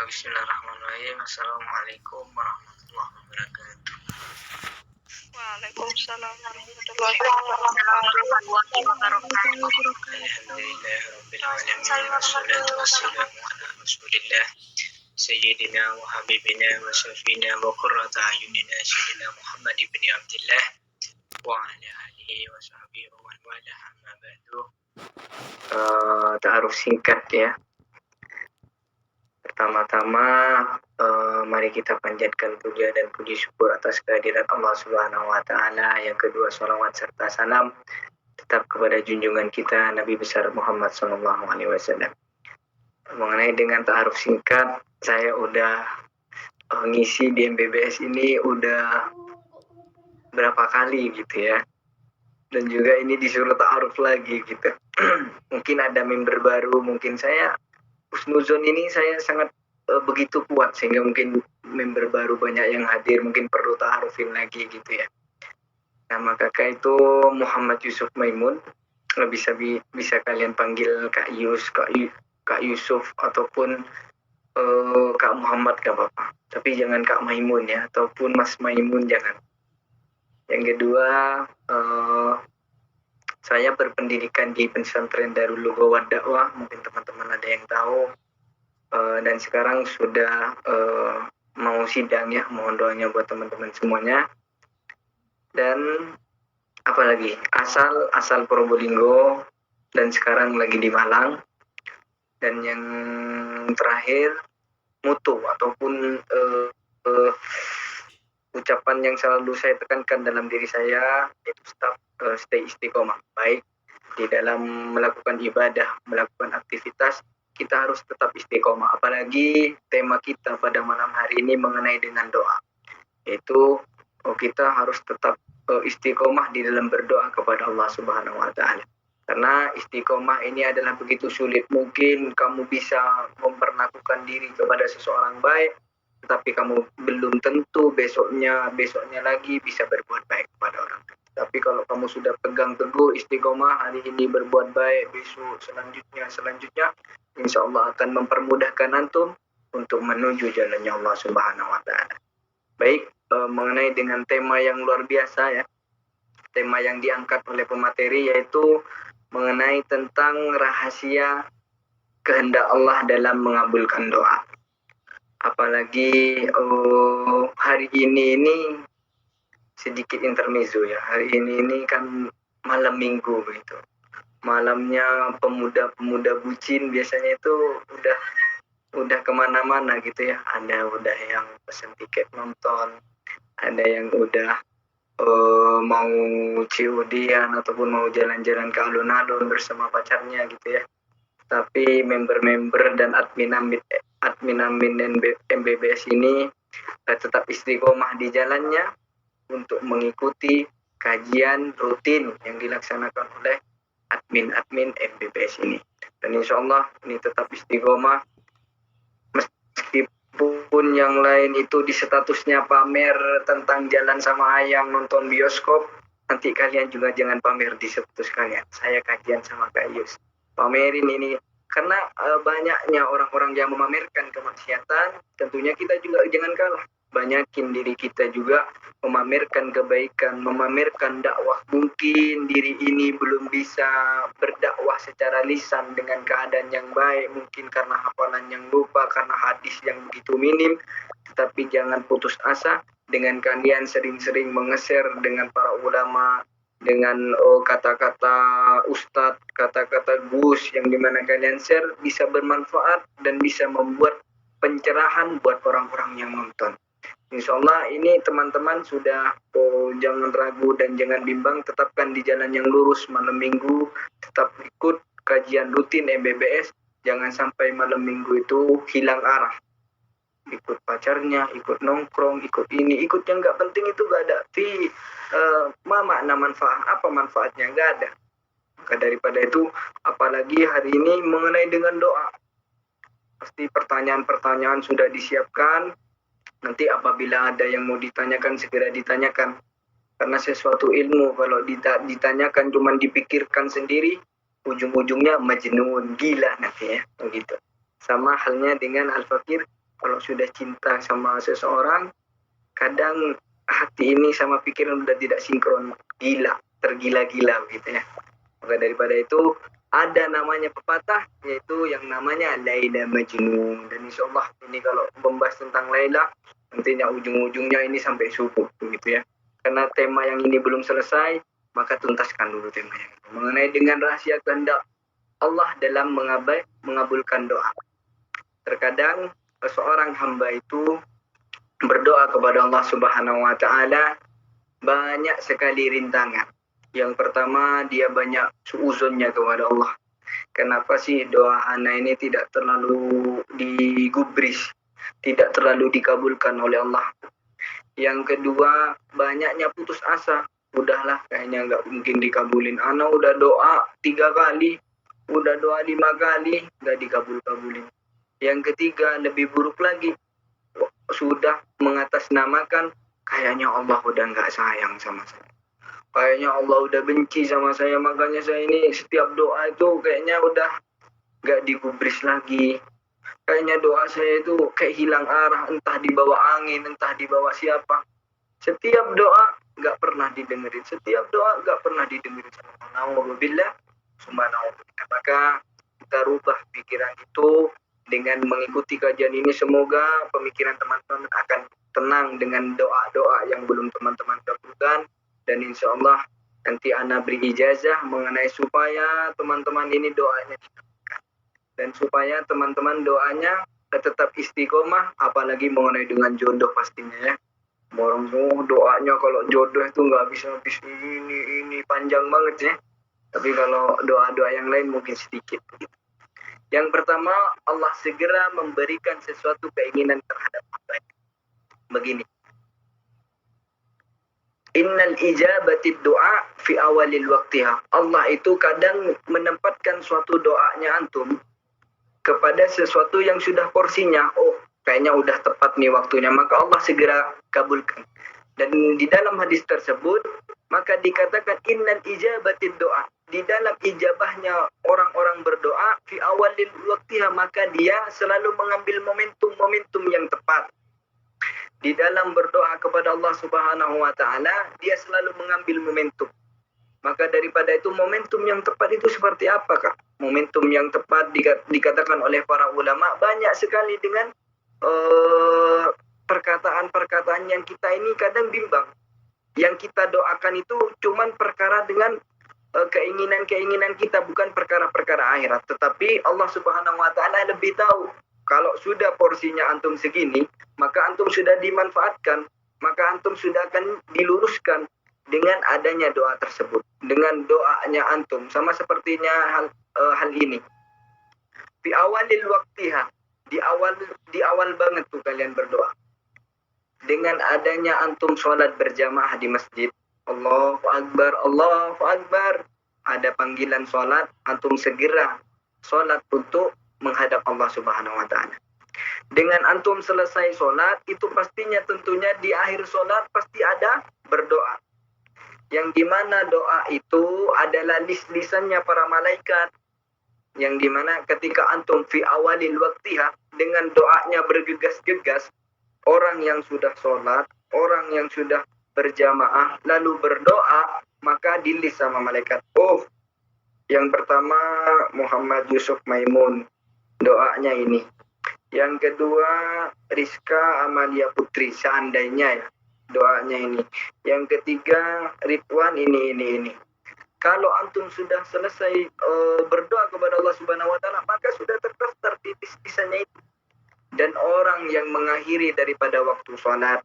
Bismillahirrahmanirrahim. Assalamualaikum warahmatullahi wabarakatuh. Waalaikumsalam warahmatullahi wabarakatuh. Alhamdulillahirabbil alamin wassalatu wassalamu ala Rasulillah sayyidina wa habibina wa syafina wa qurrata ayunina sayyidina Muhammad ibn Abdullah wa ala alihi wa sahbihi wa man wala amma ba'du. Ta'aruf singkat ya. Pertama-tama mari kita panjatkan puja dan puji syukur atas kehadirat Allah Subhanahu wa taala. Yang kedua, shalawat serta salam tetap kepada junjungan kita Nabi besar Muhammad sallallahu alaihi wasallam. Mengenai dengan ta'aruf singkat, saya udah ngisi di MBBS ini udah berapa kali gitu ya. Dan juga ini disuruh ta'aruf lagi gitu. Mungkin ada member baru, mungkin saya husnuzon ini saya sangat begitu kuat sehingga mungkin member baru banyak yang hadir, mungkin perlu ta'arufin lagi gitu ya. Nama kakak itu Muhammad Yusuf Maimun, bisa kalian panggil Kak Yusuf ataupun Kak Muhammad gak apa-apa, tapi jangan Kak Maimun ya, ataupun Mas Maimun jangan. Yang kedua, saya berpendidikan di pesantren Darul Lugha Dakwah, mungkin teman-teman ada yang tahu, dan sekarang sudah mau sidang ya, mohon doanya buat teman-teman semuanya. Dan apalagi asal Probolinggo dan sekarang lagi di Malang. Dan yang terakhir mutu ataupun ucapan yang selalu saya tekankan dalam diri saya itu stay istiqomah, baik di dalam melakukan ibadah, melakukan aktivitas, kita harus tetap istiqomah. Apalagi tema kita pada malam hari ini mengenai dengan doa, yaitu kita harus tetap istiqomah di dalam berdoa kepada Allah Subhanahu wa taala. Karena istiqomah ini adalah begitu sulit. Mungkin kamu bisa memperlakukan diri kepada seseorang baik, tetapi kamu belum tentu besoknya lagi bisa berbuat baik kepada orang. Tapi kalau kamu sudah pegang teguh istiqomah, hari ini berbuat baik, besok selanjutnya, insya Allah akan mempermudahkan antum untuk menuju jalannya Allah Subhanahu wa taala. Baik, mengenai dengan tema yang luar biasa ya, tema yang diangkat oleh pemateri yaitu mengenai tentang rahasia kehendak Allah dalam mengabulkan doa. Apalagi hari ini sedikit intermezzo ya. Hari ini kan malam minggu begitu. Malamnya pemuda-pemuda bucin biasanya itu udah kemana-mana gitu ya. Ada udah yang pesen tiket nonton, ada yang udah mau COD-an ataupun mau jalan-jalan ke alun-alun bersama pacarnya gitu ya. Tapi member-member dan admin MBBS ini tetap istiqomah di jalannya untuk mengikuti kajian rutin yang dilaksanakan oleh admin MBBS ini. Dan insya Allah ini tetap istiqomah, meskipun yang lain itu di statusnya pamer tentang jalan sama ayang nonton bioskop, nanti kalian juga jangan pamer di status kalian. Saya kajian sama Kak Yus. Pamerin ini, karena banyaknya orang-orang yang memamerkan kemaksiatan, tentunya kita juga jangan kalah. Banyakin diri kita juga memamerkan kebaikan, memamerkan dakwah. Mungkin diri ini belum bisa berdakwah secara lisan dengan keadaan yang baik, mungkin karena hafalan yang lupa, karena hadis yang begitu minim. Tetapi jangan putus asa dengan kalian sering-sering menge-share dengan para ulama, dengan kata-kata ustadz, kata-kata gus yang dimana kalian share bisa bermanfaat dan bisa membuat pencerahan buat orang-orang yang nonton. Insya Allah ini teman-teman sudah jangan ragu dan jangan bimbang, tetapkan di jalan yang lurus malam minggu, tetap ikut kajian rutin MBBS, jangan sampai malam minggu itu hilang arah. Ikut pacarnya, ikut nongkrong, ikut ini, ikut yang nggak penting itu nggak ada. Makna manfaat, apa manfaatnya? Nggak ada. Maka daripada itu, apalagi hari ini mengenai dengan doa, pasti pertanyaan-pertanyaan sudah disiapkan. Nanti apabila ada yang mau ditanyakan, segera ditanyakan. Karena sesuatu ilmu kalau ditanyakan cuma dipikirkan sendiri, ujung-ujungnya majnun, gila nanti ya, begitu. Sama halnya dengan Al-Fakir Kalau sudah cinta sama seseorang, kadang hati ini sama pikiran udah tidak sinkron, tergila-gila gitu ya. Maka daripada itu ada namanya pepatah, yaitu yang namanya Laila Majnun. Dan insya Allah ini kalau membahas tentang Laila, nantinya ujung-ujungnya ini sampai subuh begitu ya. Karena tema yang ini belum selesai, maka tuntaskan dulu tema yang ini. Mengenai dengan rahasia kehendak Allah dalam mengabulkan doa. Terkadang seorang hamba itu berdoa kepada Allah Subhanahu wa taala banyak sekali rintangan. Yang pertama, dia banyak suuzonnya kepada Allah. Kenapa sih doa anak ini tidak terlalu digubris, tidak terlalu dikabulkan oleh Allah? Yang kedua, banyaknya putus asa. Udahlah, kayaknya nggak mungkin dikabulin. Anak udah doa 3 kali, udah doa 5 kali, nggak dikabul-kabulin. Yang ketiga, lebih buruk lagi. Sudah mengatasnamakan, kayaknya Allah udah nggak sayang sama saya. Kayaknya Allah udah benci sama saya, makanya saya ini setiap doa itu kayaknya udah nggak digubris lagi. Kayaknya doa saya itu kayak hilang arah, entah dibawa angin, entah dibawa siapa. Setiap doa nggak pernah didengerin, setiap doa nggak pernah didengerin sama Allah. Maka kita rubah pikiran itu dengan mengikuti kajian ini. Semoga pemikiran teman-teman akan tenang dengan doa-doa yang belum teman-teman kabulkan. Dan insya Allah nanti Ana beri ijazah mengenai supaya teman-teman ini doanya dikabulkan. Dan supaya teman-teman doanya tetap istiqomah, apalagi mengenai dengan jodoh pastinya ya. Borong doanya kalau jodoh itu nggak habis-habis, ini panjang banget ya. Tapi kalau doa-doa yang lain mungkin sedikit. Yang pertama, Allah segera memberikan sesuatu keinginan terhadap hamba. Begini. Innal ijabati doa fi awalil waktiha. Allah itu kadang menempatkan suatu doanya antum kepada sesuatu yang sudah porsinya. Oh, kayaknya udah tepat nih waktunya, maka Allah segera kabulkan. Dan di dalam hadis tersebut, maka dikatakan innal ijabati doa. Di dalam ijabahnya orang-orang berdoa fi awalil waktiha, maka dia selalu mengambil momentum-momentum yang tepat. Di dalam berdoa kepada Allah Subhanahu wa taala, dia selalu mengambil momentum. Maka daripada itu momentum yang tepat itu seperti apa, Kak? Momentum yang tepat dikatakan oleh para ulama banyak sekali dengan perkataan-perkataan yang kita ini kadang bimbang. Yang kita doakan itu cuman perkara dengan keinginan-keinginan kita, bukan perkara-perkara akhirat. Tetapi Allah Subhanahu wa taala lebih tahu. Kalau sudah porsinya antum segini, maka antum sudah dimanfaatkan, maka antum sudah akan diluruskan dengan adanya doa tersebut, dengan doanya antum. Sama sepertinya hal ini. Di awalil waktiha, di awal banget tuh kalian berdoa. Dengan adanya antum sholat berjamaah di masjid, Allahu Akbar, Allahu Akbar, ada panggilan sholat, antum segera sholat untuk menghadap Allah Subhanahu wa taala. Dengan antum selesai sholat, itu pastinya tentunya di akhir sholat pasti ada berdoa. Yang dimana doa itu adalah lisannya para malaikat. Yang dimana ketika antum fi awalil waktiha, dengan doanya bergegas-gegas, orang yang sudah sholat, orang yang sudah berjamaah, lalu berdoa, maka dilis sama malaikat. Oh, yang pertama Muhammad Yusuf Maimun, doanya ini. Yang kedua Rizka Amalia Putri, seandainya ya, doanya ini. Yang ketiga Ridwan ini. Kalau antum sudah selesai berdoa kepada Allah Subhanahu wa taala, maka sudah terdaftar di lisannya itu. Dan orang yang mengakhiri daripada waktu sholat,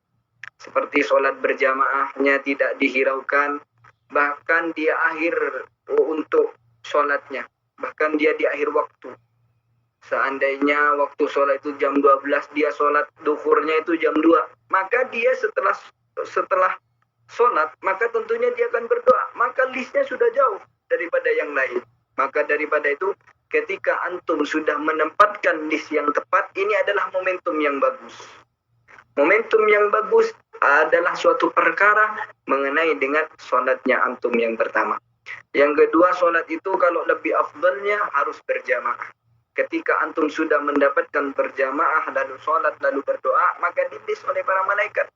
seperti sholat berjamaahnya tidak dihiraukan, bahkan dia akhir untuk sholatnya, bahkan dia di akhir waktu. Seandainya waktu sholat itu jam 12, dia sholat duhurnya itu jam 2, maka dia setelah sholat, maka tentunya dia akan berdoa. Maka listnya sudah jauh daripada yang lain. Maka daripada itu, ketika antum sudah menempatkan list yang tepat, ini adalah momentum yang bagus. Momentum yang bagus adalah suatu perkara mengenai dengan sholatnya antum yang pertama. Yang kedua, sholat itu kalau lebih afdalnya harus berjamaah. ketika antum sudah mendapatkan berjamaah lalu sholat lalu berdoa, maka dilis oleh para malaikat.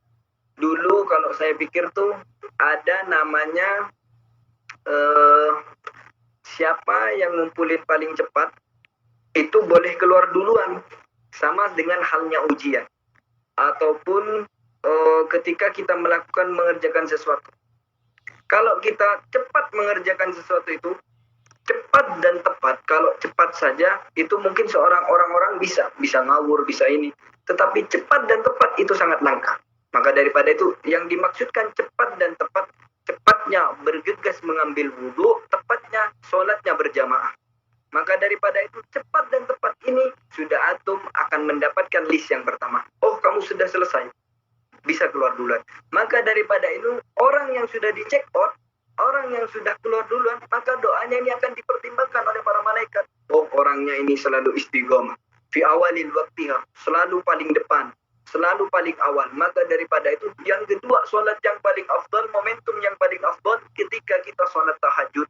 Dulu kalau saya pikir tuh ada namanya siapa yang ngumpulin paling cepat itu boleh keluar duluan, sama dengan halnya ujian ataupun ketika kita mengerjakan sesuatu. Kalau kita cepat mengerjakan sesuatu itu cepat dan tepat. Kalau cepat saja itu mungkin orang-orang bisa ngawur, bisa ini. Tetapi cepat dan tepat itu sangat langka. Maka daripada itu yang dimaksudkan cepat dan tepat, cepatnya bergegas mengambil wudhu, tepatnya sholatnya berjamaah. Maka daripada itu cepat dan tepat ini sudah antum akan mendapatkan list yang pertama. Oh, kamu sudah selesai, bisa keluar duluan. Maka daripada itu orang yang sudah dicek out, orang yang sudah keluar duluan, maka doanya ini akan dipertimbangkan oleh para malaikat. Oh, orangnya ini selalu istiqomah fi awalil waqtiha, selalu paling depan, selalu paling awal. Maka daripada itu yang kedua, sholat yang paling afdal, momentum yang paling afdal ketika kita sholat tahajud.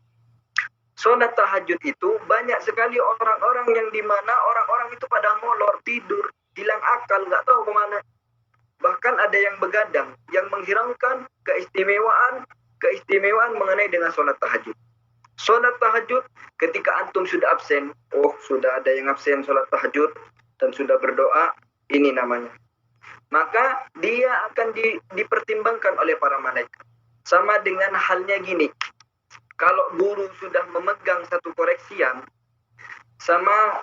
Sholat tahajud itu banyak sekali orang-orang yang dimana orang-orang itu pada molor, tidur, hilang akal, nggak tahu kemana. Bahkan ada yang begadang, yang menghilangkan keistimewaan mengenai dengan sholat tahajud. Sholat tahajud ketika antum sudah absen, oh sudah ada yang absen sholat tahajud dan sudah berdoa, ini namanya. Maka dia akan dipertimbangkan oleh para malaikat. Sama dengan halnya gini, kalau guru sudah memegang satu koreksian, sama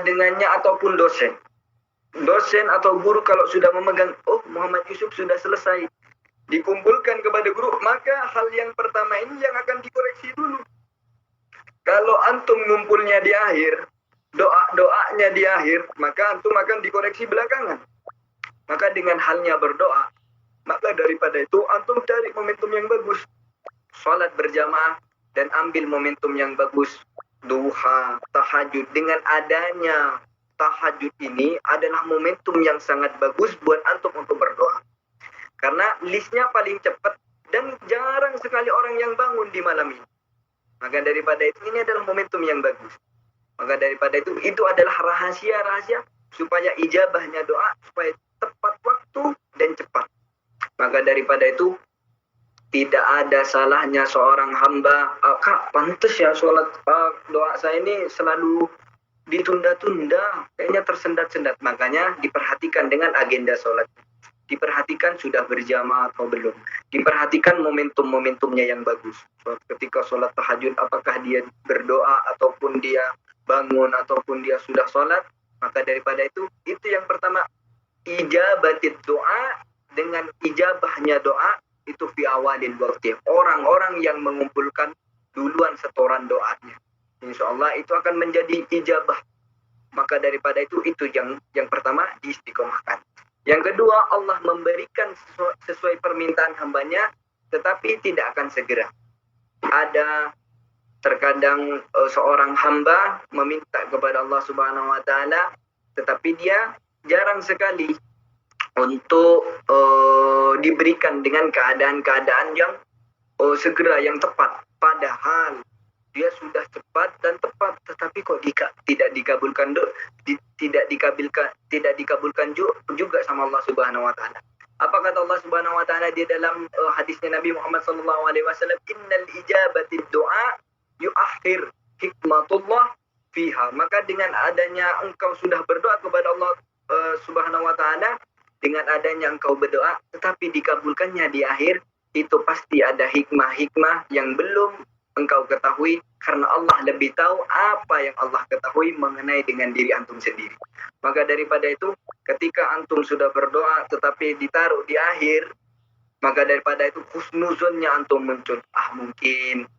dengannya ataupun dosen atau guru kalau sudah memegang, oh Muhammad Yusuf sudah selesai, dikumpulkan kepada guru, maka hal yang pertama ini yang akan dikoreksi dulu. Kalau antum ngumpulnya di akhir, doanya di akhir, maka antum akan dikoreksi belakangan. Maka dengan halnya berdoa, maka daripada itu antum cari momentum yang bagus, sholat berjamaah dan ambil momentum yang bagus, duha, tahajud. Dengan adanya tahajud ini adalah momentum yang sangat bagus buat antum untuk berdoa. Karena listnya paling cepat dan jarang sekali orang yang bangun di malam ini. Maka daripada itu ini adalah momentum yang bagus. Maka daripada itu adalah rahasia supaya ijabahnya doa, supaya tepat waktu dan cepat. Maka daripada itu tidak ada salahnya seorang hamba, Kak, pantas ya sholat doa saya ini selalu ditunda-tunda, kayaknya tersendat-sendat. Makanya diperhatikan dengan agenda sholat. Diperhatikan sudah berjamaah atau belum. Diperhatikan momentum-momentumnya yang bagus. Ketika sholat tahajud, apakah dia berdoa ataupun dia bangun ataupun dia sudah sholat. Maka daripada itu yang pertama, ijabatid doa. Dengan ijabahnya doa itu fi awalil waqti. Orang-orang yang mengumpulkan duluan setoran doanya, insya Allah itu akan menjadi ijabah. Maka daripada itu yang pertama diistiqomahkan. Yang kedua, Allah memberikan sesuai permintaan hambanya, tetapi tidak akan segera. Ada terkadang seorang hamba meminta kepada Allah Subhanahu wa Ta'ala, tetapi dia jarang sekali untuk diberikan dengan keadaan-keadaan yang segera, yang tepat. Padahal dia sudah cepat dan tepat, tetapi kok tidak dikabulkan juga sama Allah Subhanahu wa Ta'ala. Apa kata Allah Subhanahu wa Ta'ala di dalam hadisnya Nabi Muhammad sallallahu alaihi wasallam, innal ijabati doa yuakhir hikmatullah fiha. Maka dengan adanya engkau sudah berdoa kepada Allah Subhanahu wa Ta'ala, dengan adanya engkau berdoa tetapi dikabulkannya di akhir, itu pasti ada hikmah-hikmah yang belum engkau ketahui, karena Allah lebih tahu apa yang Allah ketahui mengenai dengan diri antum sendiri. Maka daripada itu, ketika antum sudah berdoa tetapi ditaruh di akhir, maka daripada itu husnuzonnya antum muncul. Mungkin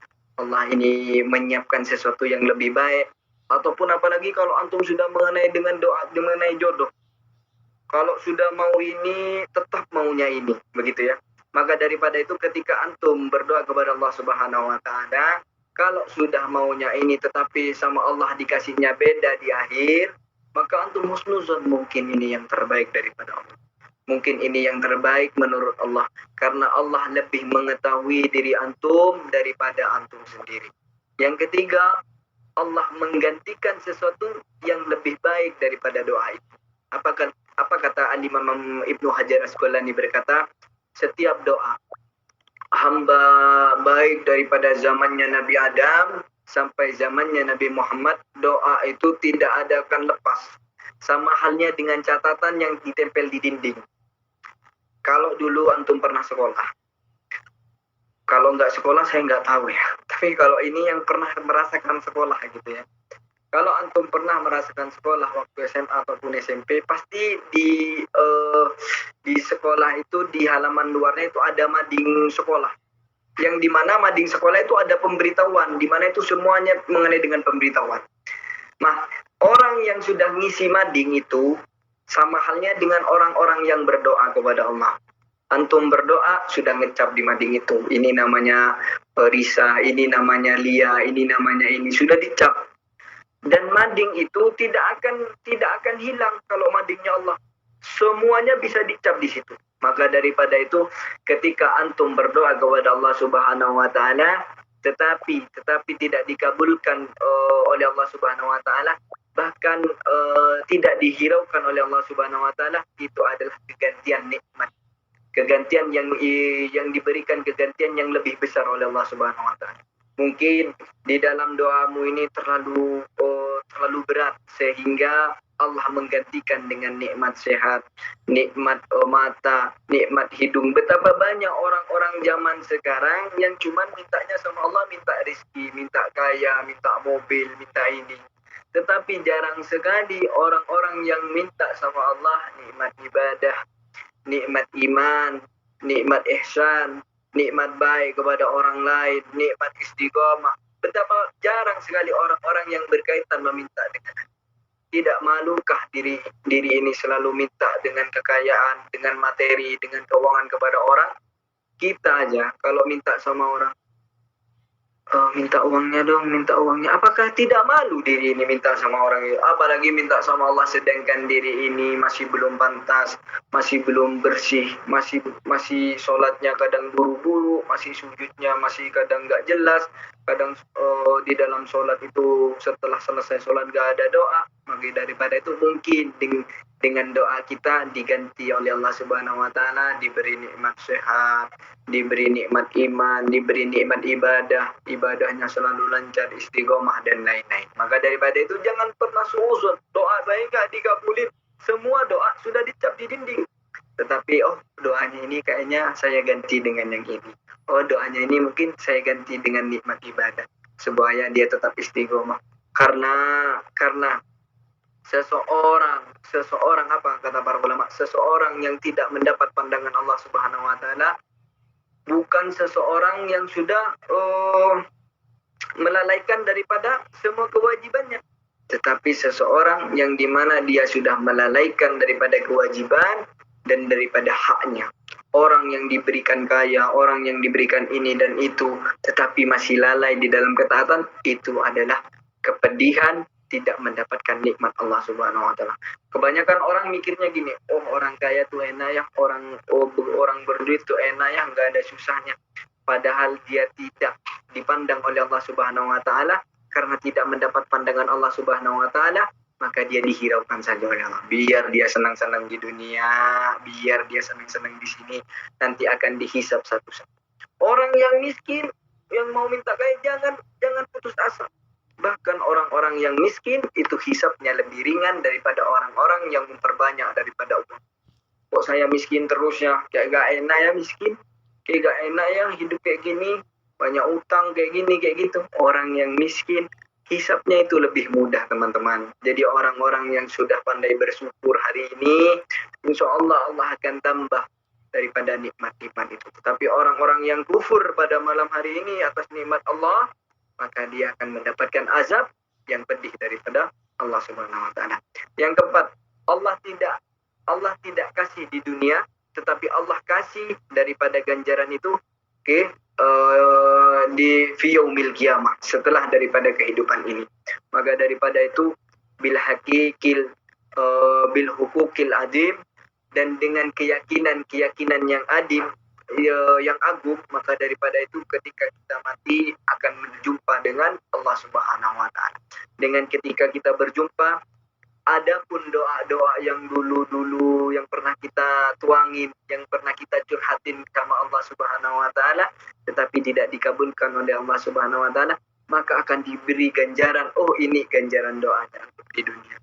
Allah ini menyiapkan sesuatu yang lebih baik. Ataupun apalagi kalau antum sudah mengenai dengan doa mengenai jodoh. Kalau sudah mau ini, tetap maunya ini, begitu ya. Maka daripada itu ketika antum berdoa kepada Allah Subhanahu wa Ta'ala, kalau sudah maunya ini tetapi sama Allah dikasihnya beda di akhir, maka antum husnuzon, mungkin ini yang terbaik daripada Allah. Mungkin ini yang terbaik menurut Allah, karena Allah lebih mengetahui diri antum daripada antum sendiri. Yang ketiga, Allah menggantikan sesuatu yang lebih baik daripada doa itu. Apa kata Imam Ibnu Hajar Asqalani berkata, setiap doa hamba baik daripada zamannya Nabi Adam sampai zamannya Nabi Muhammad, doa itu tidak ada akan lepas. Sama halnya dengan catatan yang ditempel di dinding. Kalau dulu antum pernah sekolah, kalau nggak sekolah saya nggak tahu ya. Tapi kalau ini yang pernah merasakan sekolah gitu ya. Kalau antum pernah merasakan sekolah waktu SMA ataupun SMP, pasti di sekolah itu di halaman luarnya itu ada mading sekolah. Yang dimana mading sekolah itu ada pemberitahuan, dimana itu semuanya mengenai dengan pemberitahuan. Nah, orang yang sudah ngisi mading itu sama halnya dengan orang-orang yang berdoa kepada Allah. Antum berdoa sudah ngecap di mading itu. Ini namanya Risa, ini namanya Lia, ini namanya ini sudah dicap. Dan mading itu tidak akan hilang kalau madingnya Allah. Semuanya bisa dicap di situ. Maka daripada itu ketika antum berdoa kepada Allah Subhanahu wa taala tetapi tidak dikabulkan oleh Allah Subhanahu wa taala, bahkan tidak dihiraukan oleh Allah Subhanahu wa taala, itu adalah kegantian nikmat. Kegantian yang diberikan, kegantian yang lebih besar oleh Allah Subhanahu wa taala. Mungkin di dalam doamu ini terlalu berat sehingga Allah menggantikan dengan nikmat sehat, nikmat mata, nikmat hidung. Betapa banyak orang-orang zaman sekarang yang cuma mintanya sama Allah, minta rezeki, minta kaya, minta mobil, minta ini. Tetapi jarang sekali orang-orang yang minta sama Allah nikmat ibadah, nikmat iman, nikmat ihsan, nikmat baik kepada orang lain, nikmat istiqomah. Betapa jarang sekali orang-orang yang berkaitan meminta dengan. Tidak malukah diri ini selalu minta dengan kekayaan, dengan materi, dengan keuangan kepada orang? Kita aja kalau minta sama orang, minta uangnya dong, minta uangnya. Apakah tidak malu diri ini minta sama orang itu? Apalagi minta sama Allah sedangkan diri ini masih belum pantas, masih belum bersih, masih sholatnya kadang buru-buru, masih sujudnya masih kadang nggak jelas, kadang di dalam sholat itu setelah selesai sholat nggak ada doa. Maka daripada itu mungkin dengan doa kita diganti oleh Allah Subhanahu wa taala, diberi nikmat sehat, diberi nikmat iman, diberi nikmat ibadah, ibadahnya selalu lancar, istiqomah dan lain-lain. Maka daripada itu jangan pernah suuzon, doa saya nggak dikabulin. Semua doa sudah dicap di dinding. Tetapi doanya ini kayaknya saya ganti dengan yang ini. Doanya ini mungkin saya ganti dengan nikmat ibadah supaya dia tetap istiqomah. Karena seseorang apa kata para ulama, seseorang yang tidak mendapat pandangan Allah Subhanahu wa taala bukan seseorang yang sudah melalaikan daripada semua kewajibannya, tetapi seseorang yang dimana dia sudah melalaikan daripada kewajiban dan daripada haknya. Orang yang diberikan kaya, orang yang diberikan ini dan itu, tetapi masih lalai di dalam ketaatan, itu adalah kepedihan, tidak mendapatkan nikmat Allah Subhanahu wa taala. Kebanyakan orang mikirnya gini, orang kaya tuh enak ya, orang berduit tuh enak ya, enggak ada susahnya. Padahal dia tidak dipandang oleh Allah Subhanahu wa taala, karena tidak mendapat pandangan Allah Subhanahu wa taala, maka dia dihiraukan saja oleh Allah. Biar dia senang-senang di dunia, biar dia senang-senang di sini, nanti akan dihisap satu-satu. Orang yang miskin yang mau minta kaya jangan putus asa. Bahkan orang-orang yang miskin itu hisapnya lebih ringan daripada orang-orang yang memperbanyak daripada Allah. Kok saya miskin terus ya? Kayak gak enak ya miskin? Kayak gak enak ya hidup kayak gini? Banyak utang kayak gini, kayak gitu. Orang yang miskin, hisapnya itu lebih mudah teman-teman. Jadi orang-orang yang sudah pandai bersyukur hari ini, insya Allah Allah akan tambah daripada nikmat-nikmat itu. Tetapi orang-orang yang kufur pada malam hari ini atas nikmat Allah, maka dia akan mendapatkan azab yang pedih daripada Allah Subhanahu wa taala. Yang keempat, Allah tidak kasih di dunia, tetapi Allah kasih daripada ganjaran itu di yaumil qiyamah, setelah daripada kehidupan ini. Maka daripada itu bil haqiqil bil hukukil adim, dan dengan keyakinan yang adim, yang agung, maka daripada itu ketika kita mati akan berjumpa dengan Allah Subhanahu wa taala. Dengan ketika kita berjumpa, adapun doa-doa yang dulu-dulu yang pernah kita tuangin, yang pernah kita curhatin sama Allah Subhanahu wa taala tetapi tidak dikabulkan oleh Allah Subhanahu wa taala, maka akan diberi ganjaran. Oh, ini ganjaran doanya untuk di dunia.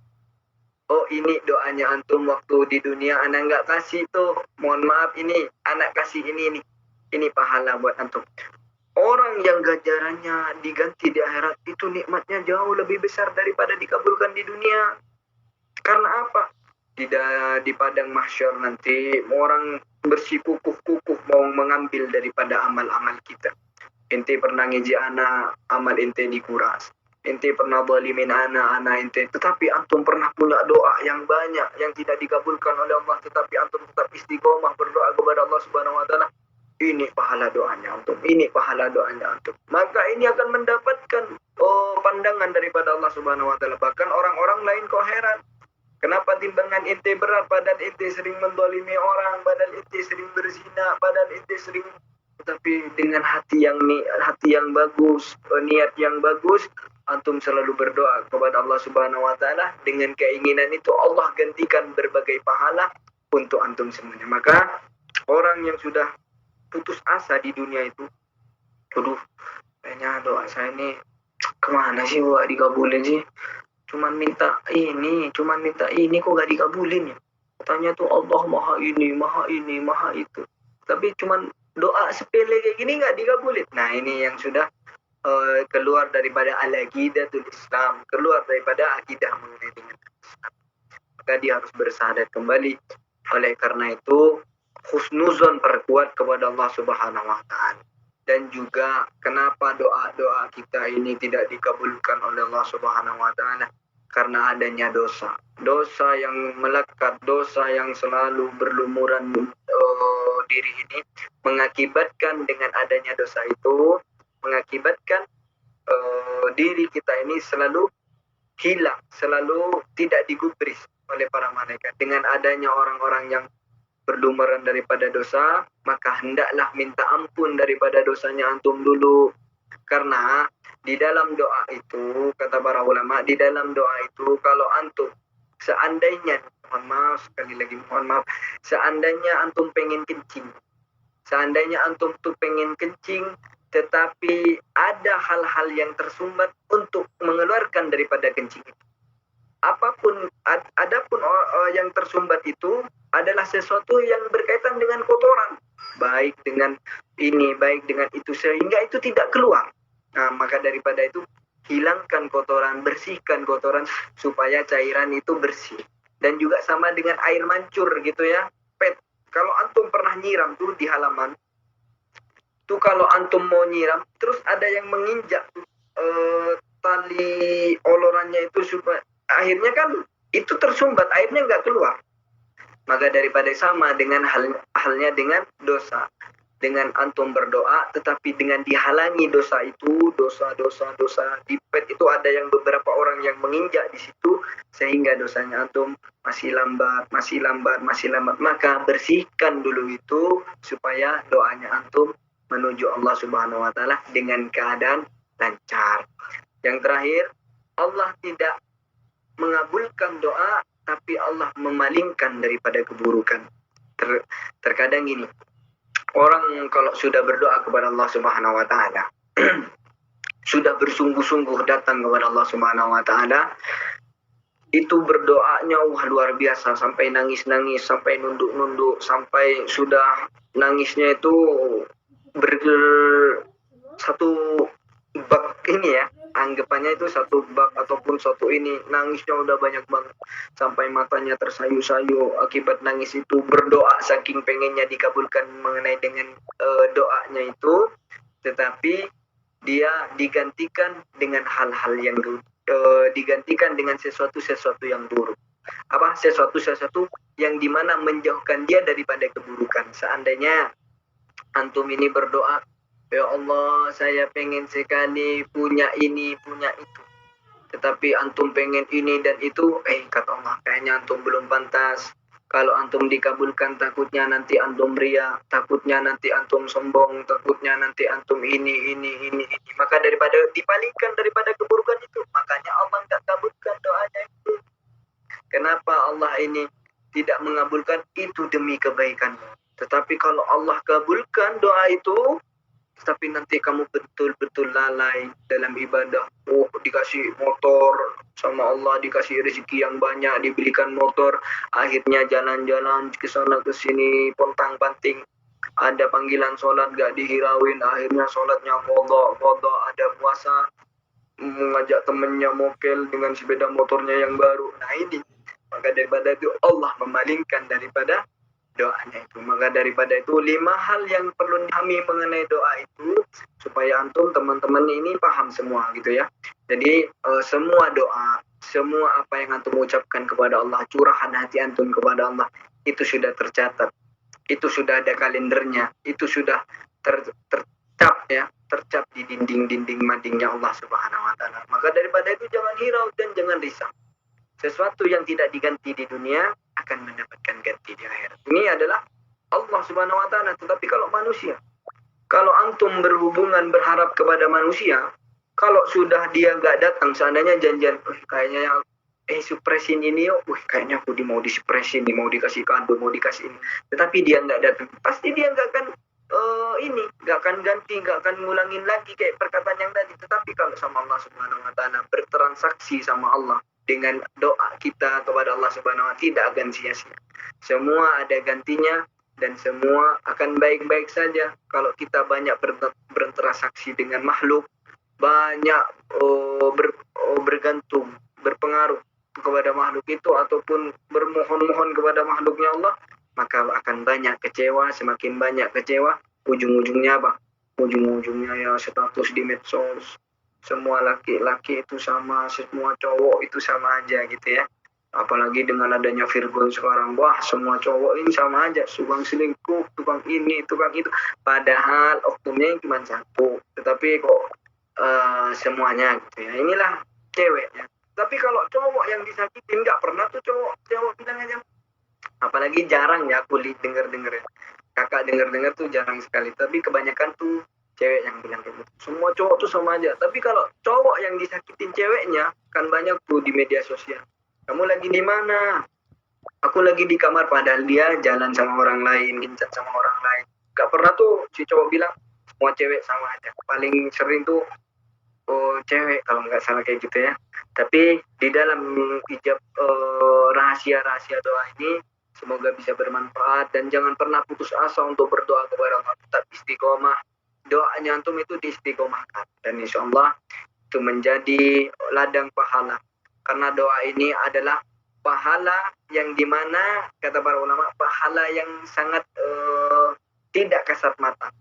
Oh, ini doanya antum waktu di dunia anak nggak kasih tuh. Mohon maaf, ini anak kasih ini nih. Ini pahala buat antum. Orang yang ganjarannya diganti di akhirat itu nikmatnya jauh lebih besar daripada dikabulkan di dunia. Karena apa? Di padang mahsyar nanti orang bersikukuh-kukuh mau mengambil daripada amal-amal kita. Ente pernah ngeji anak, amal ente dikuras. Ente pernah zalimin anak ente. Tetapi antum pernah punya doa yang banyak yang tidak dikabulkan oleh Allah. Tetapi antum tetap istiqomah berdoa kepada Allah Subhanahu wa taala. Ini pahala doanya antum. Ini pahala doanya antum. Maka ini akan mendapatkan pandangan daripada Allah Subhanahu wa taala. Bahkan orang-orang lain kok heran. Kenapa timbangan ente berat, padahal ente sering mendolimi orang, padahal ente sering berzina, padahal ente sering, tapi dengan hati yang bagus, niat yang bagus, antum selalu berdoa kepada Allah Subhanahu wa taala. Dengan keinginan itu Allah gantikan berbagai pahala untuk antum semuanya. Maka orang yang sudah putus asa di dunia itu, aduh, kayaknya doa saya ini kemana sih gak dikabulin sih? Cuman minta ini kok gak dikabulin ya. Katanya tuh Allah maha ini, maha itu. Tapi cuman doa sepele kayak gini gak dikabulin. Nah, ini yang sudah keluar daripada al-aqidatul Islam, keluar daripada akidah mengenai dengan Islam. Maka dia harus bersahadat kembali. Oleh karena itu, husnuzon perkuat kepada Allah Subhanahu wa taala. Dan juga kenapa doa-doa kita ini tidak dikabulkan oleh Allah Subhanahu wa taala? Karena adanya dosa yang melekat, dosa yang selalu berlumuran diri ini, mengakibatkan dengan adanya dosa itu, mengakibatkan diri kita ini selalu hilang, selalu tidak digubris oleh para malaikat. Dengan adanya orang-orang yang berlumuran daripada dosa, maka hendaklah minta ampun daripada dosanya antum dulu. Karena di dalam doa itu, kata para ulama, di dalam doa itu kalau antum seandainya, mohon maaf, seandainya antum pengen kencing, tetapi ada hal-hal yang tersumbat untuk mengeluarkan daripada kencing itu. Adapun yang tersumbat itu adalah sesuatu yang berkaitan dengan kotoran, baik dengan ini, baik dengan itu, sehingga itu tidak keluar. Nah, maka daripada itu, hilangkan kotoran, bersihkan kotoran supaya cairan itu bersih. Dan juga sama dengan air mancur gitu ya. Kalau antum pernah nyiram tuh di halaman, tuh kalau antum mau nyiram, terus ada yang menginjak tali olorannya itu, supaya akhirnya kan itu tersumbat, airnya nggak keluar. Maka daripada sama dengan halnya dengan dosa. Dengan antum berdoa, tetapi dengan dihalangi dosa itu, dosa di pet itu ada yang beberapa orang yang menginjak di situ, sehingga dosanya antum masih lambat. Maka bersihkan dulu itu supaya doanya antum menuju Allah Subhanahu wa taala dengan keadaan lancar. Yang terakhir, Allah tidak mengabulkan doa, tapi Allah memalingkan daripada keburukan. Terkadang gini, orang kalau sudah berdoa kepada Allah Subhanahu wa taala, sudah bersungguh-sungguh datang kepada Allah Subhanahu wa taala, itu berdoanya luar biasa, sampai nangis-nangis, sampai nunduk-nunduk, sampai sudah nangisnya itu satu bak ini ya, anggapannya itu satu bak ataupun satu ini, nangisnya udah banyak banget sampai matanya tersayu-sayu akibat nangis itu, berdoa saking pengennya dikabulkan mengenai dengan doanya itu, tetapi dia digantikan dengan hal-hal yang digantikan dengan sesuatu yang buruk. Sesuatu yang dimana menjauhkan dia daripada keburukan. Seandainya antum ini berdoa, ya Allah, saya pengen sekali punya ini, punya itu. Tetapi antum pengen ini dan itu, kata Allah, kayaknya antum belum pantas. Kalau antum dikabulkan, takutnya nanti antum ria, takutnya nanti antum sombong, takutnya nanti antum ini. Maka daripada dipalingkan daripada keburukan itu, makanya Allah tidak kabulkan doanya itu. Kenapa Allah ini tidak mengabulkan? Itu demi kebaikan. Tetapi kalau Allah kabulkan doa itu, tapi nanti kamu betul-betul lalai dalam ibadah. Oh, dikasih motor sama Allah, dikasih rezeki yang banyak, diberikan motor, akhirnya jalan-jalan ke sana ke sini pontang-panting. Ada panggilan sholat gak dihirauin, akhirnya sholatnya kodok, ada puasa mengajak temennya mokel dengan sepeda motornya yang baru. Nah ini, maka daripada itu Allah memalingkan daripada doanya itu. Maka daripada itu 5 hal yang perlu dipahami mengenai doa itu supaya antum teman-teman ini paham semua gitu ya. Jadi semua doa, semua apa yang antum ucapkan kepada Allah, curahan hati antum kepada Allah, itu sudah tercatat. Itu sudah ada kalendernya, itu sudah tercap ya, tercap di dinding-dinding madingnya Allah Subhanahu wa taala. Maka daripada itu jangan hirau dan jangan risau. Sesuatu yang tidak diganti di dunia akan mendapatkan ganti di akhirat. Ini adalah Allah Subhanahu wa taala. Tetapi kalau manusia, kalau antum berhubungan berharap kepada manusia, kalau sudah dia nggak datang, seandainya janjian, kayaknya supresin ini yuk, kayaknya aku mau disupresin, mau dikasih kado, mau dikasih ini. Tetapi dia nggak datang, pasti dia nggak akan nggak akan ganti, nggak akan ngulangin lagi kayak perkataan yang tadi. Tetapi kalau sama Allah Subhanahu wa taala, bertransaksi sama Allah dengan doa kita kepada Allah Subhanahu wa taala, tidak akan sia-sia. Semua ada gantinya dan semua akan baik-baik saja. Kalau kita banyak bertransaksi dengan makhluk, banyak bergantung, berpengaruh kepada makhluk itu ataupun bermohon-mohon kepada makhluknya Allah, maka akan banyak kecewa. Semakin banyak kecewa, ujung-ujungnya apa? Ujung-ujungnya ya status di medsos, semua laki-laki itu sama, semua cowok itu sama aja gitu ya. Apalagi dengan adanya Virgon sekarang, wah semua cowok ini sama aja, tukang selingkuh, tukang ini, tukang itu. Padahal oknumnya cuma satu, tetapi kok semuanya gitu ya. Inilah ceweknya. Tapi kalau cowok yang disakitin, nggak pernah tuh cowok bilang aja. Apalagi jarang ya aku denger ya. Kakak denger tuh jarang sekali. Tapi kebanyakan tuh cewek yang bilang kayak gitu. Semua cowok tuh sama aja. Tapi kalau cowok yang disakitin ceweknya, kan banyak tuh di media sosial. Kamu lagi di mana? Aku lagi di kamar, padahal dia jalan sama orang lain, gencat sama orang lain. Gak pernah tuh si cowok bilang semua cewek sama aja. Paling sering tuh cewek kalau nggak salah kayak gitu ya. Tapi di dalam ijab rahasia-rahasia doa ini, semoga bisa bermanfaat dan jangan pernah putus asa untuk berdoa kepada Allah. Tetap istiqomah. Doanya antum itu diistiqomahkan dan insya Allah itu menjadi ladang pahala. Karena doa ini adalah pahala yang dimana kata para ulama, pahala yang sangat tidak kasat mata.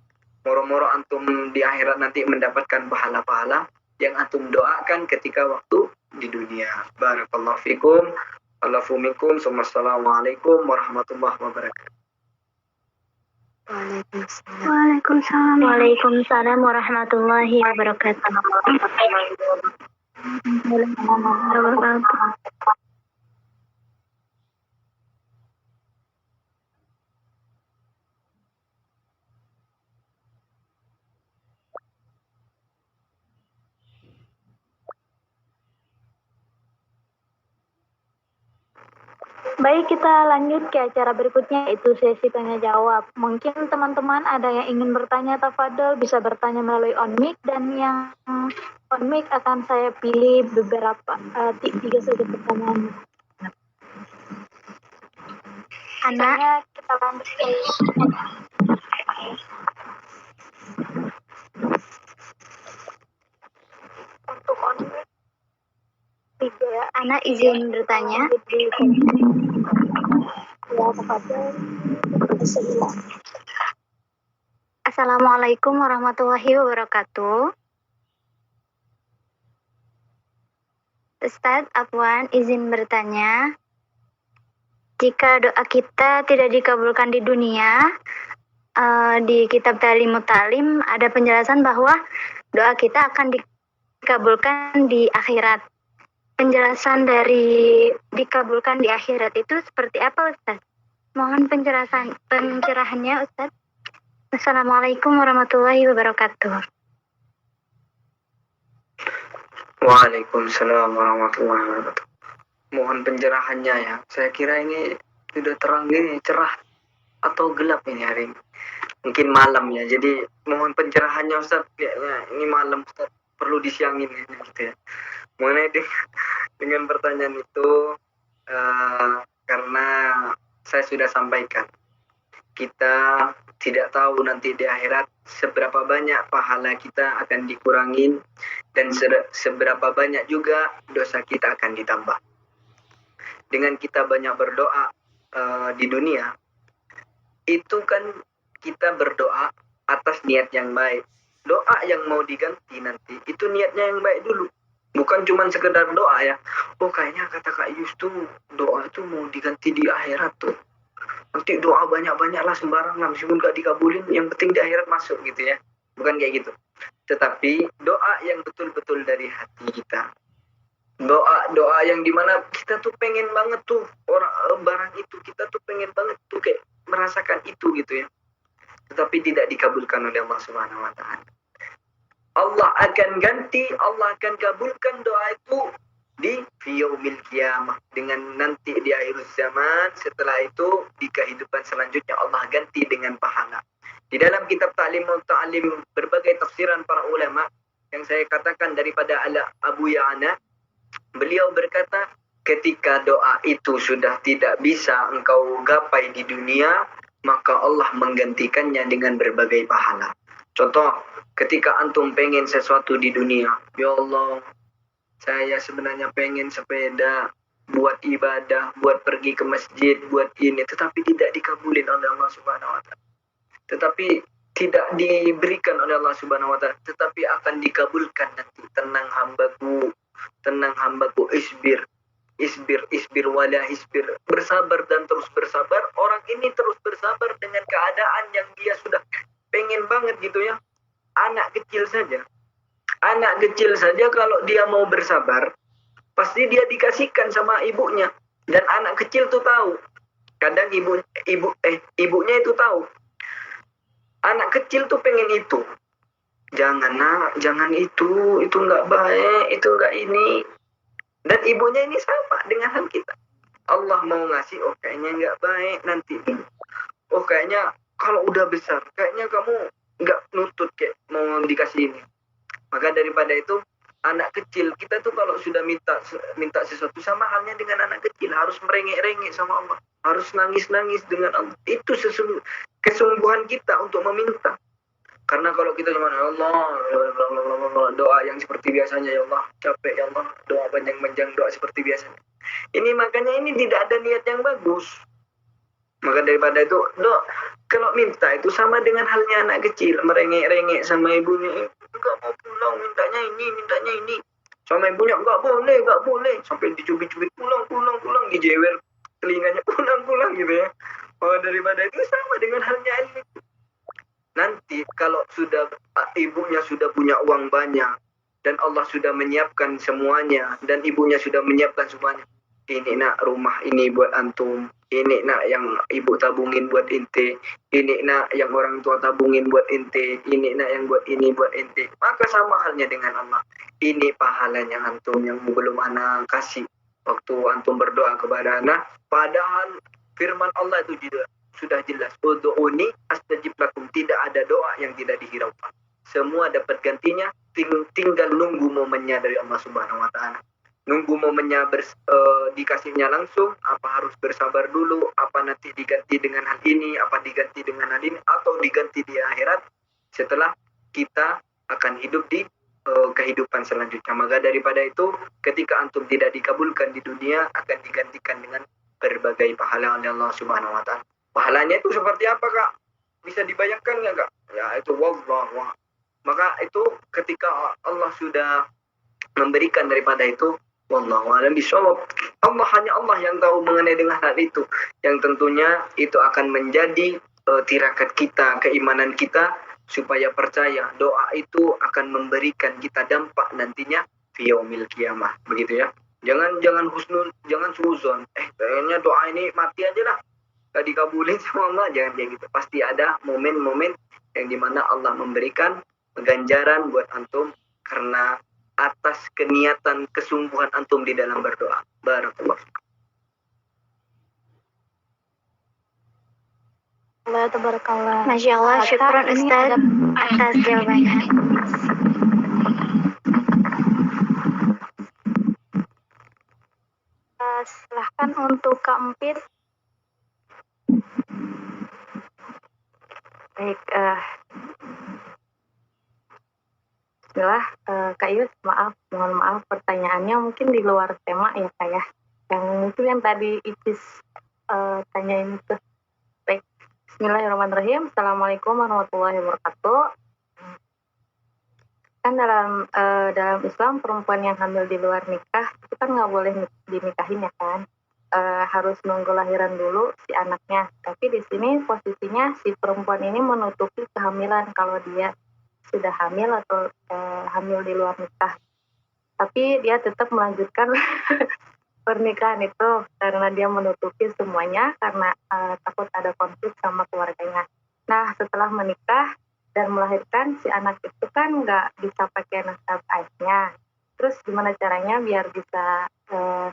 Moro-moro antum di akhirat nanti mendapatkan pahala-pahala yang antum doakan ketika waktu di dunia. Barakallahu fikum. Allahu minkum. Wassalamualaikum warahmatullahi wabarakatuh. Waalaikumsalam. Waalaikumsalam warahmatullahi wabarakatuh. Baik, kita lanjut ke acara berikutnya, itu sesi tanya jawab. Mungkin teman-teman ada yang ingin bertanya, tafadhol bisa bertanya melalui on mic, dan yang on mic akan saya pilih beberapa 3 saja pertanyaan. Anak, kita lanjut ke untuk on mic. Anak izin bertanya. Assalamualaikum warahmatullahi wabarakatuh. Ustadz Afwan izin bertanya, jika doa kita tidak dikabulkan di dunia, di kitab Talimut Talim ada penjelasan bahwa doa kita akan dikabulkan di akhirat. Penjelasan dari dikabulkan di akhirat itu seperti apa, Ustaz? Mohon pencerahannya Ustaz. Assalamualaikum warahmatullahi wabarakatuh. Waalaikumsalam warahmatullahi wabarakatuh. Mohon pencerahannya ya. Saya kira ini sudah terang ini, cerah atau gelap ini hari ini. Mungkin malam ya. Jadi mohon pencerahannya Ustaz. Kayaknya ini malam Ustaz. Perlu disiangin ini gitu ya. Mengenai dengan pertanyaan itu karena saya sudah sampaikan. Kita tidak tahu nanti di akhirat seberapa banyak pahala kita akan dikurangin dan seberapa banyak juga dosa kita akan ditambah. Dengan kita banyak berdoa di dunia, itu kan kita berdoa atas niat yang baik. Doa yang mau diganti nanti, itu niatnya yang baik dulu. Bukan cuma sekedar doa ya. Oh kayaknya kata Kak Yus tuh doa itu mau diganti di akhirat tuh. Nanti doa banyak-banyak lah sembarangan, meskipun gak dikabulin, yang penting di akhirat masuk gitu ya. Bukan kayak gitu. Tetapi doa yang betul-betul dari hati kita. Doa yang dimana kita tuh pengen banget tuh barang itu, kita tuh pengen banget tuh kayak merasakan itu gitu ya. Tetapi tidak dikabulkan oleh Allah Subhanahu wa taala. Allah akan ganti, Allah akan kabulkan doa itu di yaumil qiyamah, dengan nanti di akhir zaman. Setelah itu di kehidupan selanjutnya Allah ganti dengan pahala. Di dalam kitab Ta'limul Ta'lim berbagai tafsiran para ulama yang saya katakan daripada Abu Ya'na, beliau berkata ketika doa itu sudah tidak bisa engkau gapai di dunia, maka Allah menggantikannya dengan berbagai pahala. Contoh, ketika antum pengen sesuatu di dunia, ya Allah, saya sebenarnya pengen sepeda buat ibadah, buat pergi ke masjid, buat ini, tetapi tidak dikabulin oleh Allah Subhanahu wa taala. Tetapi tidak diberikan oleh Allah Subhanahu wa taala, tetapi akan dikabulkan nanti. Tenang hambaku, isbir wala isbir. Bersabar dan terus bersabar. Orang ini terus bersabar dengan keadaan yang dia sudah pengen banget gitu ya. Anak kecil saja kalau dia mau bersabar, pasti dia dikasihkan sama ibunya. Dan anak kecil tuh tahu. Kadang ibunya itu tahu. Anak kecil tuh pengen itu. Jangan nak, jangan itu nggak baik, itu nggak ini. Dan ibunya ini sama dengan hal kita. Allah mau ngasih, oh kayaknya nggak baik nanti. Oh kayaknya kalau udah besar, kayaknya kamu nggak nutut kayak mau dikasih ini. Maka daripada itu, anak kecil kita tuh kalau sudah minta sesuatu, sama halnya dengan anak kecil, harus merengek-rengek sama Allah, harus nangis-nangis dengan Allah. Itu kesungguhan kita untuk meminta. Karena kalau kita cuma Allah, doa yang seperti biasanya, ya Allah, capek ya Allah, doa panjang-panjang, doa seperti biasanya. Ini makanya ini tidak ada niat yang bagus. Maka daripada itu, kalau minta itu sama dengan halnya anak kecil, merengek-rengek sama ibunya, enggak mau pulang, mintanya ini. Sama ibunya, enggak boleh. Sampai dicubit-cubit, pulang, dijewer telinganya, pulang gitu ya. Maka daripada itu sama dengan halnya ini. Nanti kalau sudah ibunya sudah punya uang banyak, dan Allah sudah menyiapkan semuanya, dan ibunya sudah menyiapkan semuanya. Ini nak rumah ini buat antum, ini nak yang ibu tabungin buat ente, ini nak yang orang tua tabungin buat ente, ini nak yang buat ini buat ente. Maka sama halnya dengan Allah. Ini pahalanya antum yang belum ana kasih waktu antum berdoa kepada ana. Padahal firman Allah itu juga sudah jelas. Ud'uni astajib lakum. Tidak ada doa yang tidak dihiraukan. Semua dapat gantinya, tinggal nunggu momennya dari Allah Subhanahu wa taala. Nunggu momennya dikasihnya langsung, apa harus bersabar dulu, apa nanti diganti dengan hal ini, apa diganti dengan hal ini, atau diganti di akhirat setelah kita akan hidup di kehidupan selanjutnya. Maka daripada itu, ketika antum tidak dikabulkan di dunia, akan digantikan dengan berbagai pahala oleh Allah Subhanahu wa taala. Pahalanya itu seperti apa, Kak? Bisa dibayangkan nggak, Kak? Ya itu wallah. Maka itu ketika Allah sudah memberikan daripada itu, wallahu a'lam bishawab. Hanya Allah yang tahu mengenai dengan hal itu. Yang tentunya itu akan menjadi tirakat kita, keimanan kita, supaya percaya doa itu akan memberikan kita dampak nantinya fi yaumil qiyamah. Begitu ya. Jangan husnul, jangan suzon. Kayaknya doa ini mati aja lah. gak dikabulin sama Allah, jangan kayak gitu. Pasti ada momen-momen yang dimana Allah memberikan ganjaran buat antum karena atas keniatan kesungguhan antum di dalam berdoa. Barakallah. Tabarakallah. Masya Allah, syukron Ustaz atas jawabannya. Silahkan untuk Kak Empit. Baik, Bismillah, Kak Yus, mohon maaf pertanyaannya mungkin di luar tema ya Kak ya. Yang itu yang tadi Icis tanyain itu. Baik, Bismillahirrahmanirrahim. Assalamualaikum warahmatullahi wabarakatuh. Kan dalam Islam perempuan yang hamil di luar nikah itu kan nggak boleh dinikahin ya kan, harus nunggu lahiran dulu si anaknya. Tapi di sini posisinya si perempuan ini menutupi kehamilan kalau dia sudah hamil atau hamil di luar nikah. Tapi dia tetap melanjutkan pernikahan itu karena dia menutupi semuanya karena takut ada konflik sama keluarganya. Nah setelah menikah dan melahirkan, si anak itu kan nggak bisa pakai nasab ayahnya. Terus gimana caranya biar bisa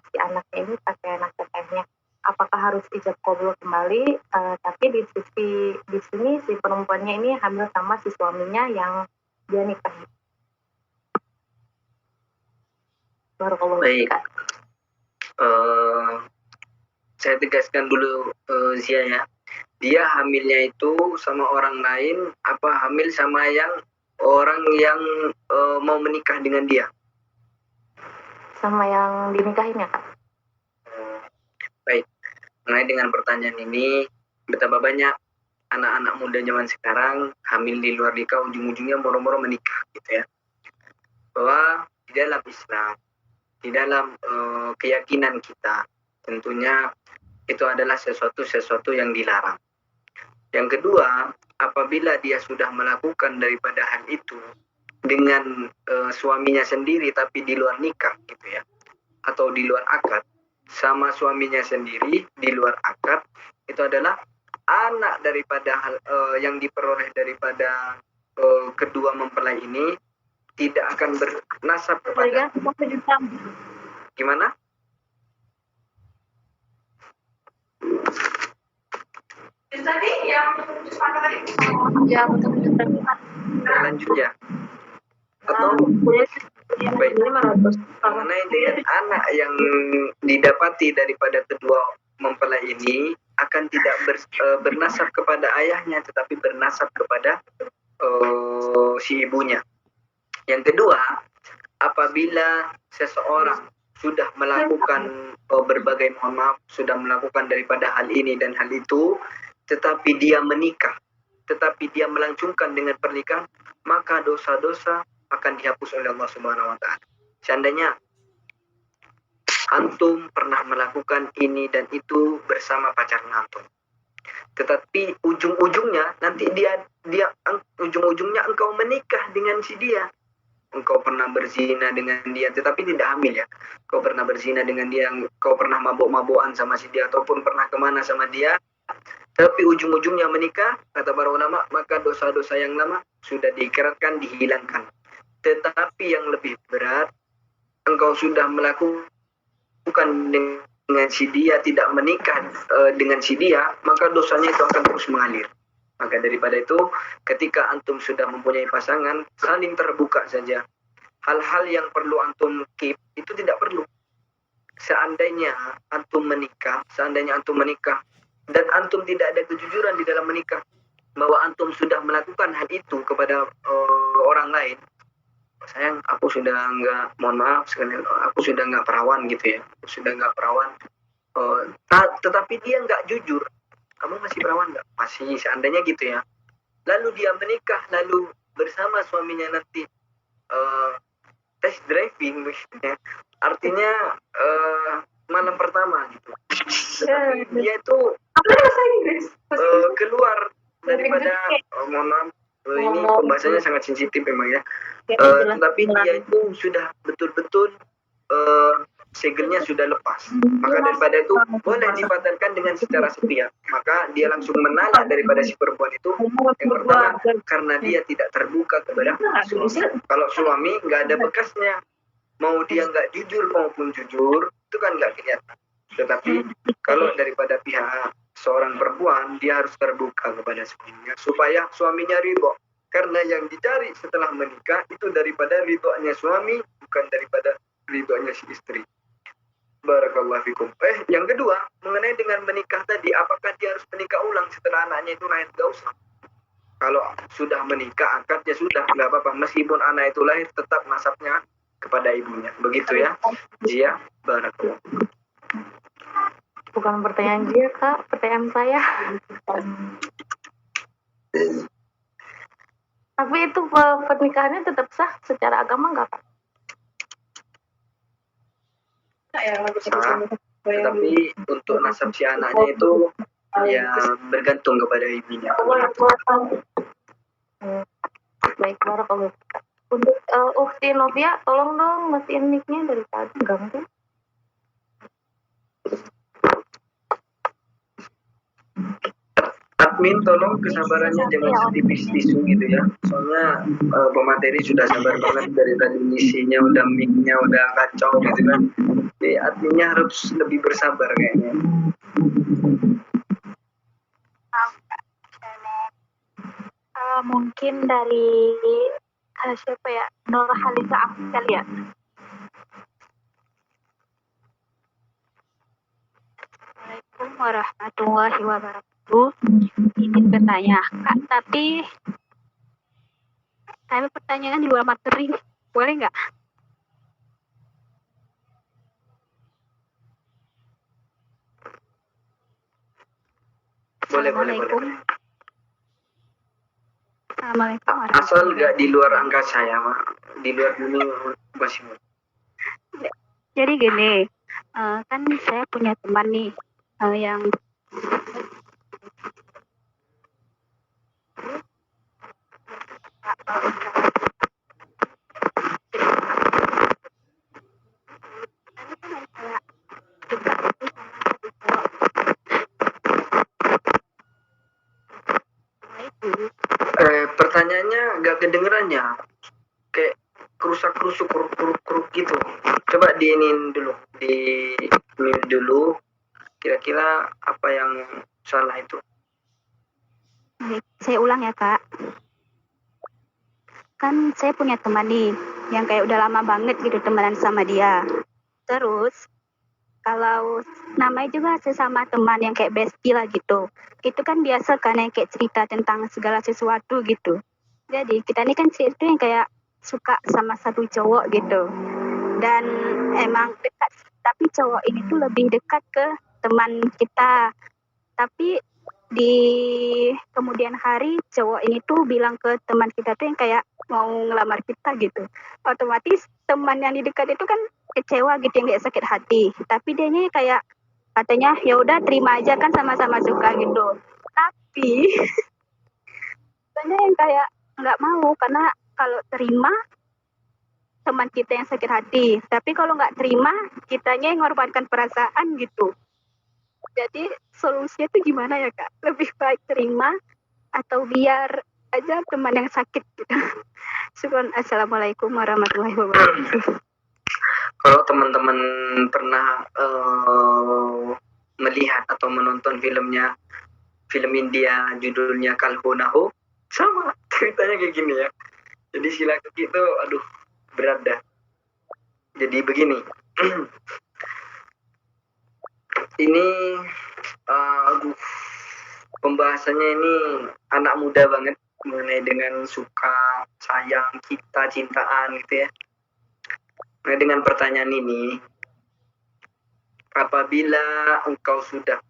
si anaknya ini pakai nasab ayahnya? Apakah harus ijab qabul kembali? Tapi di sini si perempuannya ini hamil sama si suaminya yang dia nikahi. Baik. Saya tegaskan dulu Zia ya. Dia hamilnya itu sama orang lain apa hamil sama orang yang mau menikah dengan dia? Sama yang dinikahin ya Kak. Baik, mengenai dengan pertanyaan ini, betapa banyak anak-anak muda zaman sekarang hamil di luar nikah, ujung-ujungnya moro-moro menikah gitu ya. Bahwa di dalam Islam, di dalam keyakinan kita, tentunya itu adalah sesuatu yang dilarang. Yang kedua, apabila dia sudah melakukan daripada hal itu dengan suaminya sendiri tapi di luar nikah gitu ya, atau di luar akad sama suaminya sendiri di luar akad, itu adalah anak daripada hal yang diperoleh daripada kedua mempelai ini tidak akan bernasab kepada. Gimana? Tadi yang Ya, betul. Lanjut ya. Atau baik, mengenai dengan anak yang didapati daripada kedua mempelai ini akan tidak bernasab kepada ayahnya tetapi bernasab kepada si ibunya. Yang kedua, apabila seseorang sudah melakukan berbagai sudah melakukan daripada hal ini dan hal itu, tetapi dia menikah, tetapi dia melangsungkan dengan pernikahan, maka dosa-dosa akan dihapus oleh Allah Subhanahu wa taala. Seandainya antum pernah melakukan ini dan itu bersama pacar antum, tetapi ujung-ujungnya nanti ujung-ujungnya engkau menikah dengan si dia. Engkau pernah berzina dengan dia tetapi tidak hamil ya. Engkau pernah berzina dengan dia, engkau pernah mabuk-mabukan sama si dia ataupun pernah kemana sama dia, tapi ujung-ujungnya menikah, kata para ulama, maka dosa-dosa yang lama sudah diikrarkan, dihilangkan. Tetapi yang lebih berat, engkau sudah melakukan dengan si dia, tidak menikah dengan si dia, maka dosanya itu akan terus mengalir. Maka daripada itu, ketika antum sudah mempunyai pasangan, saling terbuka saja. Hal-hal yang perlu antum keep, itu tidak perlu. Seandainya antum menikah, dan antum tidak ada kejujuran di dalam menikah, bahwa antum sudah melakukan hal itu kepada orang lain, sayang, aku sudah nggak, mohon maaf sekali, aku sudah nggak perawan gitu ya, tetapi dia nggak jujur, kamu masih perawan nggak? Masih, seandainya gitu ya. Lalu dia menikah, lalu bersama suaminya nanti test driving misalnya, artinya malam pertama gitu. Tetapi dia itu keluar daripada mohon maaf, ini pembahasannya sangat sensitif memang ya. Tetapi dia itu sudah betul-betul segelnya sudah lepas. Maka daripada itu boleh dibatalkan dengan secara sepihak. Maka dia langsung menolak daripada si perempuan itu. Yang pertama, karena dia tidak terbuka kepada suami. Kalau suami nggak ada bekasnya, mau dia nggak jujur maupun jujur, itu kan nggak kelihatan. Tetapi kalau daripada pihak seorang perempuan, dia harus terbuka kepada suaminya supaya suaminya ridho. Karena yang dicari setelah menikah itu daripada ridhonya suami, bukan daripada ridhonya si istri. Barakallahu fikum. Yang kedua, mengenai dengan menikah tadi, apakah dia harus menikah ulang setelah anaknya itu lahir? Gak usah. Kalau sudah menikah, akad ya sudah, nggak apa-apa. Meskipun anak itu lahir, tetap nasabnya kepada ibunya. Begitu ya, Zia. Barakallahu. Bukan pertanyaan dia, Kak. Pertanyaan saya. Tapi itu pernikahannya tetap sah secara agama nggak, Kak? Sah, tetapi untuk nasab si anaknya itu ya bergantung kepada ibunya. Baik, barakallahu, Kak. Untuk Ukti Novia, tolong dong matiin mic-nya dari tadi ganggu. Admin tolong kesabarannya jangan setipis tisu gitu ya. Soalnya pemateri sudah sabar banget dari tadi, isinya udah mic-nya udah kacau gitu kan. Jadi adminnya harus lebih bersabar kayaknya. Mungkin dari siapa ya, Nur Halisa Afzal ya. Assalamualaikum warahmatullahi wabarakatuh. Izin bertanya, Kak, tapi pertanyaan di luar materi, boleh nggak? Boleh. Assalamualaikum. Asal nggak di luar angka saya, Mak. Di luar ini masih. Jadi gini, kan saya punya teman nih yang Pertanyaannya nggak kedengerannya, kayak kerusak-kerusuk keruk gitu. Coba diinin dulu, di mute dulu. Kira-kira apa yang salah itu? saya ulang ya, Kak. Kan saya punya teman nih yang kayak udah lama banget gitu temenan sama dia. Terus kalau namanya juga sesama teman yang kayak bestie lah gitu. Itu kan biasa kan yang kayak cerita tentang segala sesuatu gitu. Jadi kita ini kan itu yang kayak suka sama satu cowok gitu. Dan emang dekat, tapi cowok ini tuh lebih dekat ke teman kita. Tapi di kemudian hari cowok ini tuh bilang ke teman kita tuh yang kayak mau ngelamar kita gitu. Otomatis teman yang di dekat itu kan kecewa gitu, yang kayak sakit hati. Tapi dianya kayak katanya ya udah terima aja kan sama-sama suka gitu. Tapi banyak yang kayak nggak mau, karena kalau terima teman kita yang sakit hati. Tapi kalau nggak terima kitanya yang mengorbankan perasaan gitu. Jadi solusinya tuh gimana ya, Kak? Lebih baik terima atau biar aja teman yang sakit gitu. Assalamualaikum warahmatullahi wabarakatuh. Kalau teman-teman pernah melihat atau menonton film India judulnya Kalhonaho, sama ceritanya kayak gini ya. Jadi si laki itu aduh berat dah. Jadi begini. Ini pembahasannya ini anak muda banget mengenai dengan suka, sayang, cintaan gitu ya. Nah, dengan pertanyaan ini, apabila engkau sudah,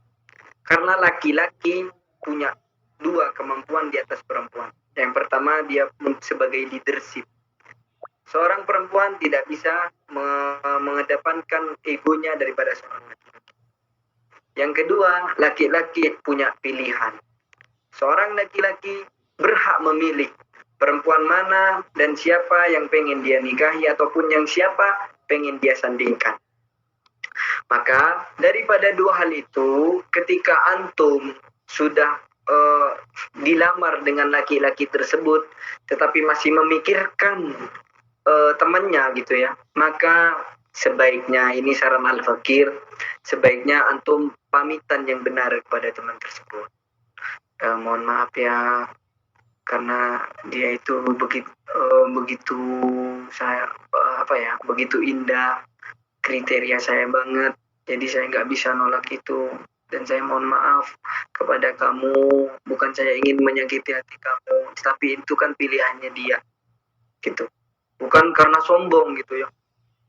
karena laki-laki punya dua kemampuan di atas perempuan. Yang pertama, dia sebagai leadership. Seorang perempuan tidak bisa mengedepankan egonya daripada seorang laki-laki. Yang kedua, laki-laki punya pilihan. Seorang laki-laki berhak memilih perempuan mana dan siapa yang pengen dia nikahi ataupun yang siapa pengen dia sandingkan. Maka daripada dua hal itu, ketika antum sudah dilamar dengan laki-laki tersebut, tetapi masih memikirkan temannya gitu ya, maka sebaiknya, ini saran al-fakir, sebaiknya antum pamitan yang benar kepada teman tersebut. Mohon maaf ya, karena dia itu begitu saya begitu indah, kriteria saya banget, jadi saya nggak bisa nolak itu, dan saya mohon maaf kepada kamu, bukan saya ingin menyakiti hati kamu, tapi itu kan pilihannya dia gitu, bukan karena sombong gitu ya.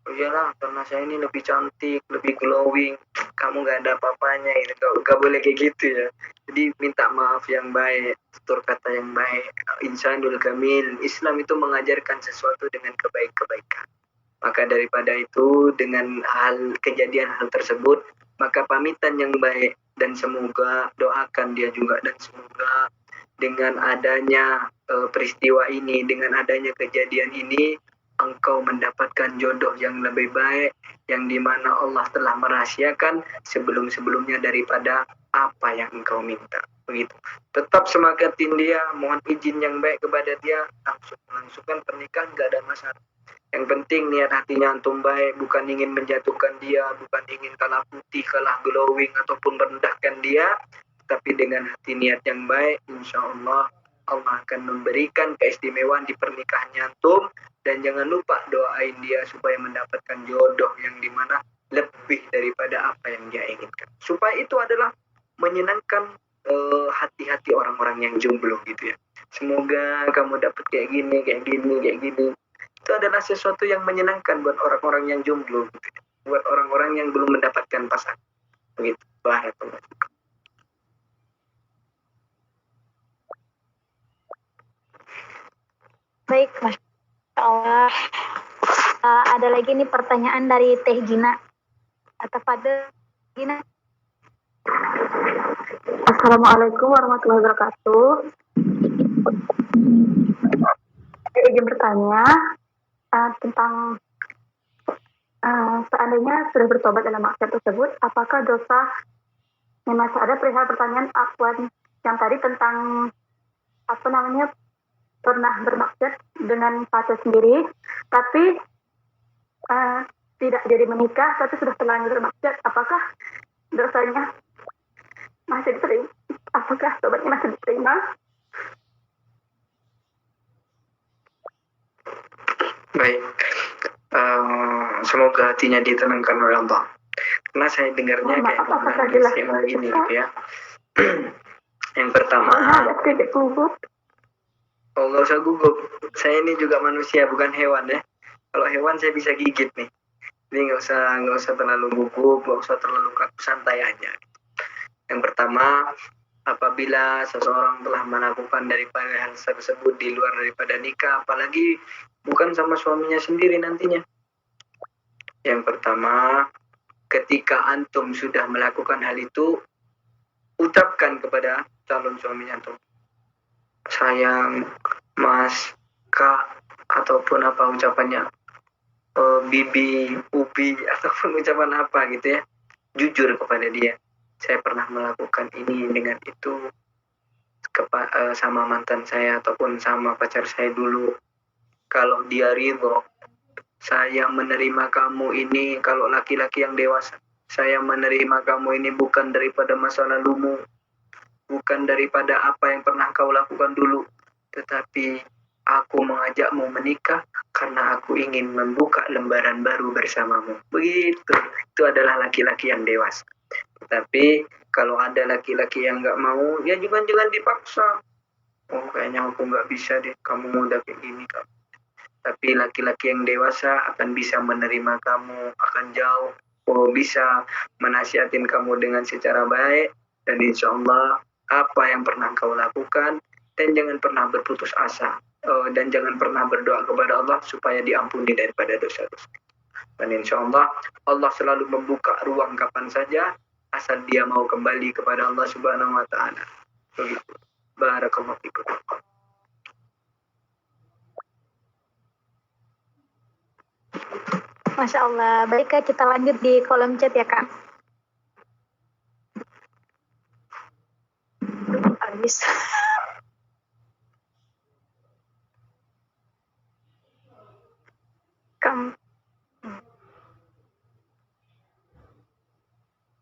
Oh iyalah, karena saya ini lebih cantik, lebih glowing, kamu gak ada apa-apanya gitu. Gak boleh kayak gitu ya. Jadi minta maaf yang baik, tutur kata yang baik. Insanul kamil, Islam itu mengajarkan sesuatu dengan kebaikan. Maka daripada itu, dengan kejadian hal tersebut, maka pamitan yang baik, dan semoga doakan dia juga, dan semoga dengan adanya peristiwa ini, dengan adanya kejadian ini, engkau mendapatkan jodoh yang lebih baik, yang dimana Allah telah merahasiakan sebelum-sebelumnya daripada apa yang engkau minta. Begitu. Tetap semangatin dia, mohon izin yang baik kepada dia, langsungkan pernikahan, gak ada masalah. Yang penting niat hatinya antum baik, bukan ingin menjatuhkan dia, bukan ingin kalah putih, kalah glowing, ataupun merendahkan dia, tapi dengan hati niat yang baik, insya Allah Allah akan memberikan keistimewaan di pernikahannya antum, dan jangan lupa doain dia supaya mendapatkan jodoh yang dimana lebih daripada apa yang dia inginkan. Supaya itu adalah menyenangkan hati-hati orang-orang yang jomblo gitu ya. Semoga kamu dapat kayak gini. Itu adalah sesuatu yang menyenangkan buat orang-orang yang jomblo gitu ya. Buat orang-orang yang belum mendapatkan pasangan. Begitu. Barakallahu. Baik, Masya Allah. Ada lagi nih pertanyaan dari Teh Gina. Atau pada Gina. Assalamualaikum warahmatullahi wabarakatuh. Saya ingin bertanya tentang seandainya sudah bertobat dalam maksiat tersebut, apakah dosa yang masih ada perihal pertanyaan Akwan yang tadi tentang pernah bermaksiat dengan pacar sendiri, tapi tidak jadi menikah, tapi sudah terlanjur bermaksiat, apakah dosanya masih diterima? Apakah tobatnya masih diterima? Baik, semoga hatinya ditenangkan oleh Allah. Karena saya dengarnya kayak manusia ini gitu ya. Yang pertama, nggak usah gugup. Saya ini juga manusia, bukan hewan ya. Kalau hewan saya bisa gigit nih. Jadi nggak usah terlalu gugup, nggak usah terlalu kaku, santai aja. Yang pertama, apabila seseorang telah melakukan daripada hal tersebut di luar daripada nikah, apalagi bukan sama suaminya sendiri nantinya. Yang pertama, ketika antum sudah melakukan hal itu, ucapkan kepada calon suaminya antum, sayang, mas, kak, ataupun apa ucapannya, bibi, ubi, ataupun ucapan apa gitu ya, jujur kepada dia. Saya pernah melakukan ini dengan itu sama mantan saya ataupun sama pacar saya dulu. Kalau dia ridho, saya menerima kamu ini, kalau laki-laki yang dewasa, saya menerima kamu ini bukan daripada masa lalumu, bukan daripada apa yang pernah kau lakukan dulu, tetapi aku mengajakmu menikah karena aku ingin membuka lembaran baru bersamamu. Begitu. Itu adalah laki-laki yang dewasa. Tetapi kalau ada laki-laki yang nggak mau, ya jangan dipaksa. Oh kayaknya aku nggak bisa deh, kamu udah kayak gini kamu. Tapi laki-laki yang dewasa akan bisa menerima kamu, akan jauh, bisa menasihatin kamu dengan secara baik, dan insya Allah apa yang pernah kau lakukan, dan jangan pernah berputus asa, dan jangan pernah berdoa kepada Allah supaya diampuni daripada dosa-dosa. Dan insya Allah Allah selalu membuka ruang kapan saja, asal dia mau kembali kepada Allah Subhanahu wa Ta'ala. Begitu. Barakallahu fikum. Masya Allah. Baik Kak, kita lanjut di kolom chat ya Kak. Habis.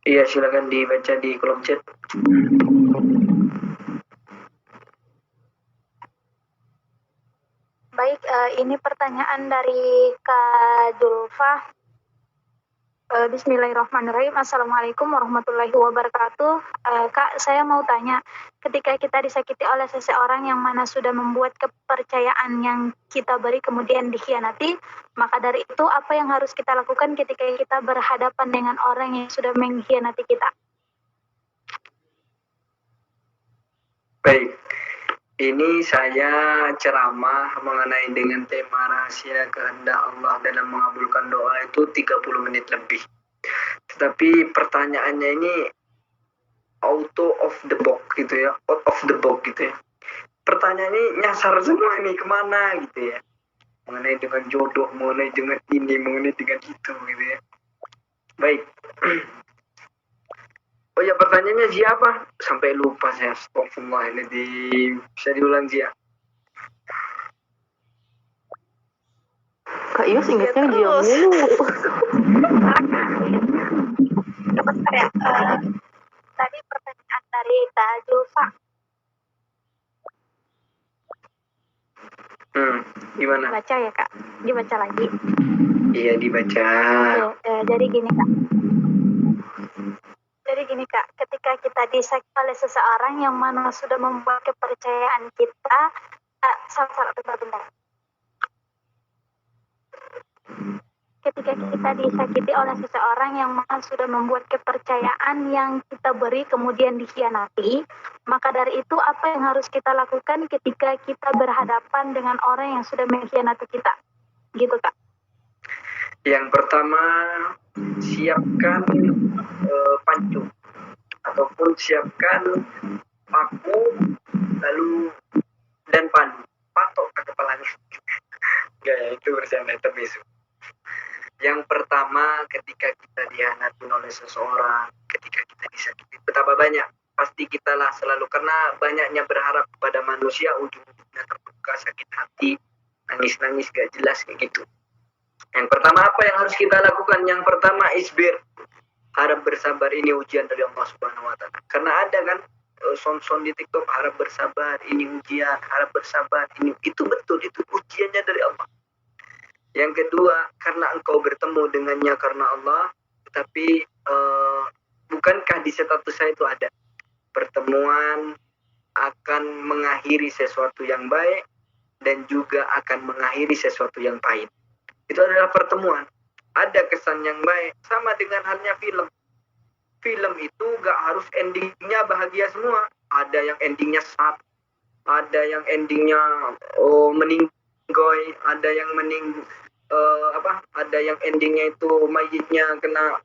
Iya, silakan dibaca di kolom chat. Baik, ini pertanyaan dari Kak Julfa. Bismillahirrahmanirrahim. Assalamualaikum warahmatullahi wabarakatuh. Kak, saya mau tanya, ketika kita disakiti oleh seseorang yang mana sudah membuat kepercayaan yang kita beri kemudian dikhianati, maka dari itu apa yang harus kita lakukan ketika kita berhadapan dengan orang yang sudah mengkhianati kita? Baik, ini saya ceramah mengenai dengan tema rahasia kehendak Allah dalam mengabulkan doa itu 30 menit lebih. Tetapi pertanyaannya ini out of the box gitu ya. Pertanyaan ini nyasar semua nih, kemana gitu ya. Mengenai dengan jodoh, mengenai dengan ini, mengenai dengan itu gitu ya. Baik. Oh ya, pertanyaannya siapa? Sampai lupa saya. Astagfirullah, ini bisa diulang Zia. Kak Yus ingetnya dia mulu. Bentar ya. Tadi pertanyaan dari Kak Julfa. Gimana? Baca ya Kak? Dibaca lagi. Iya, dibaca. Jadi gini Kak, ketika kita disakiti oleh seseorang yang mana sudah membuat kepercayaan kita, bentar. Ketika kita disakiti oleh seseorang yang mana sudah membuat kepercayaan yang kita beri kemudian dikhianati, maka dari itu apa yang harus kita lakukan ketika kita berhadapan dengan orang yang sudah mengkhianati kita? Gitu Kak. Yang pertama, siapkan pancu ataupun siapkan paku lalu dan pandu, patok ke kepalanya. Gaya itu bersama terbisu. Yang pertama, ketika kita dihianati oleh seseorang, ketika kita disakiti, betapa banyak pasti kita lah selalu, karena banyaknya berharap kepada manusia, ujung-ujungnya terluka, sakit hati, nangis-nangis gak jelas kayak gitu. Yang pertama apa yang harus kita lakukan? Yang pertama isbir, harap bersabar, ini ujian dari Allah Subhanahu wa Ta'ala. Karena ada kan son-son di TikTok, harap bersabar, ini ujian, harap bersabar, ini itu betul, itu ujiannya dari Allah. Yang kedua, karena engkau bertemu dengannya karena Allah, tetapi bukankah di status saya itu ada pertemuan akan mengakhiri sesuatu yang baik dan juga akan mengakhiri sesuatu yang pahit. Itu adalah pertemuan. Ada kesan yang baik, sama dengan halnya film. Film itu gak harus endingnya bahagia semua. Ada yang endingnya sad, ada yang endingnya meninggoy, ada yang ada yang endingnya itu mayitnya kena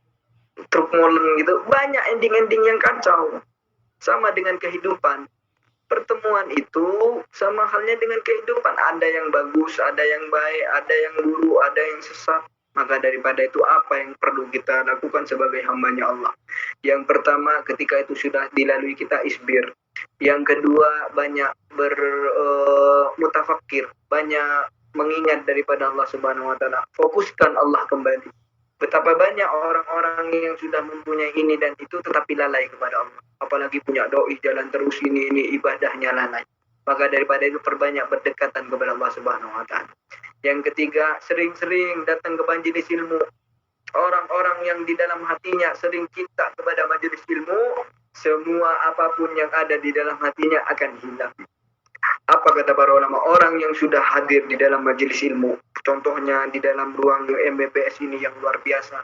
truk molen gitu. Banyak ending-ending yang kacau. Sama dengan kehidupan. Pertemuan itu sama halnya dengan kehidupan. Ada yang bagus, ada yang baik, ada yang buruk, ada yang sesat. Maka daripada itu apa yang perlu kita lakukan sebagai hambanya Allah? Yang pertama, ketika itu sudah dilalui, kita isbir. Yang kedua, banyak mutafakir, banyak mengingat daripada Allah Subhanahu wa Ta'ala. Fokuskan Allah kembali. Betapa banyak orang-orang yang sudah mempunyai ini dan itu tetapi lalai kepada Allah. Apalagi punya doi jalan terus ini ibadahnya lalai. Maka daripada itu perbanyak berdekatan kepada Allah Subhanahu wa Ta'ala. Yang ketiga, sering-sering datang ke majelis ilmu. Orang-orang yang di dalam hatinya sering cinta kepada majelis ilmu, semua apapun yang ada di dalam hatinya akan hilang. Apa kata para ulama? Orang yang sudah hadir di dalam majelis ilmu, contohnya di dalam ruang MBPS ini yang luar biasa,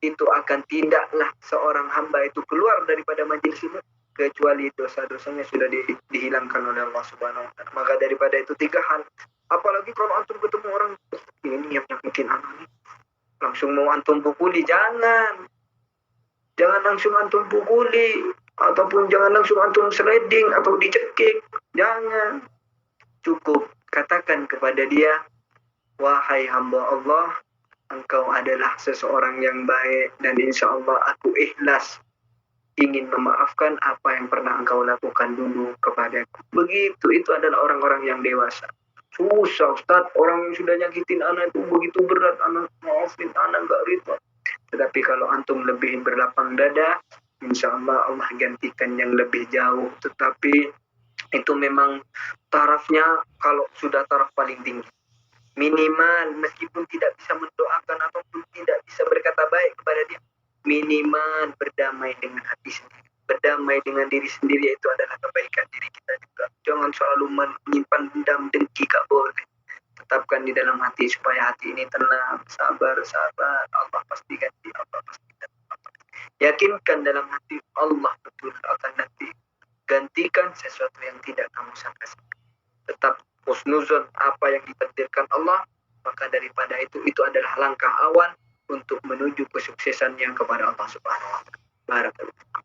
itu akan tidaklah seorang hamba itu keluar daripada majelis ilmu kecuali dosa-dosanya sudah dihilangkan oleh Allah Subhanahu wa Ta'ala. Maka daripada itu 3 hal. Apalagi kalau antum ketemu orang ini yang nyakitin anak ini, langsung mau antum pukuli, jangan langsung antum pukuli, ataupun jangan langsung antum sliding atau dicekik, jangan. Cukup katakan kepada dia, wahai hamba Allah, engkau adalah seseorang yang baik dan insya Allah aku ikhlas ingin memaafkan apa yang pernah engkau lakukan dulu kepadaku. Begitu, itu adalah orang-orang yang dewasa. Susah Ustaz, orang yang sudah nyakitin anak itu begitu berat, anak maafin anak gak rita. Tetapi kalau antum lebih berlapang dada, insya Allah Allah gantikan yang lebih jauh. Tetapi itu memang tarafnya kalau sudah taraf paling tinggi. Minimal meskipun tidak bisa mendoakan ataupun tidak bisa berkata baik kepada dia, minimal berdamai dengan hati sendiri. Berdamai dengan diri sendiri itu adalah kebaikan diri kita juga. Jangan selalu menyimpan dendam, dengki, gak boleh. Tetapkan di dalam hati supaya hati ini tenang, sabar. Allah pasti ganti, Allah pasti ganti. Yakinkan dalam hati Allah betul akan nanti gantikan sesuatu yang tidak kamu sangka-sangka. Tetap husnuzon apa yang ditakdirkan Allah, maka daripada itu adalah langkah awal untuk menuju kesuksesan yang kepada Allah Subhanahu wa taala. Barakallahu.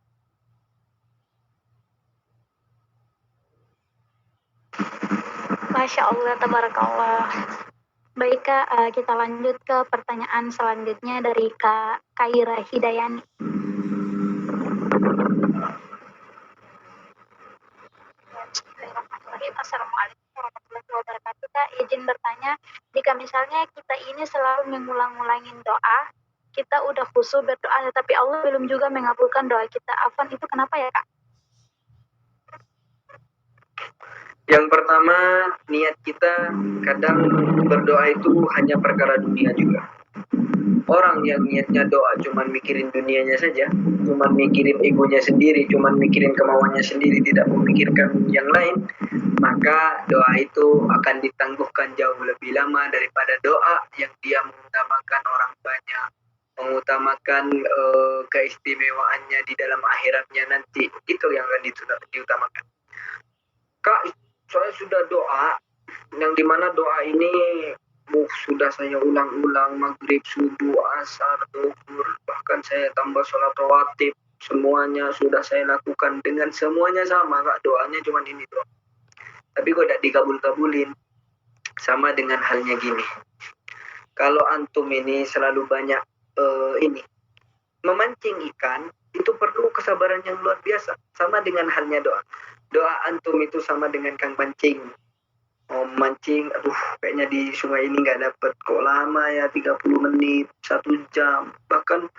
Masya Allah, tabarakallah. Baik Kak, kita lanjut ke pertanyaan selanjutnya dari Kak Kaira Hidayani. Assalamualaikum warahmatullahi wabarakatuh. Kak, izin bertanya, jika misalnya kita ini selalu mengulang-ulangin doa, kita udah khusyuk berdoa, tapi Allah belum juga mengabulkan doa kita, afwan, itu kenapa ya Kak? Yang pertama, niat kita kadang berdoa itu hanya perkara dunia juga. Orang yang niatnya doa cuman mikirin dunianya saja, cuman mikirin egonya sendiri, cuman mikirin kemauannya sendiri, tidak memikirkan yang lain, maka doa itu akan ditangguhkan jauh lebih lama daripada doa yang dia mengutamakan orang banyak, mengutamakan keistimewaannya di dalam akhiratnya nanti. Itu yang akan diutamakan. Kak, saya sudah doa, yang dimana doa ini sudah saya ulang-ulang, maghrib, subuh, asar, zuhur, bahkan saya tambah sholat rawatib, semuanya sudah saya lakukan dengan semuanya sama Kak, doanya cuma ini doang. Tapi kok tidak dikabul-kabulin. Sama dengan halnya gini, kalau antum ini selalu banyak memancing ikan, itu perlu kesabaran yang luar biasa. Sama dengan halnya doa. Doa antum itu sama dengan kang pancing. Mau mancing, kayaknya di sungai ini nggak dapet, kok lama ya, 30 menit, 1 jam, bahkan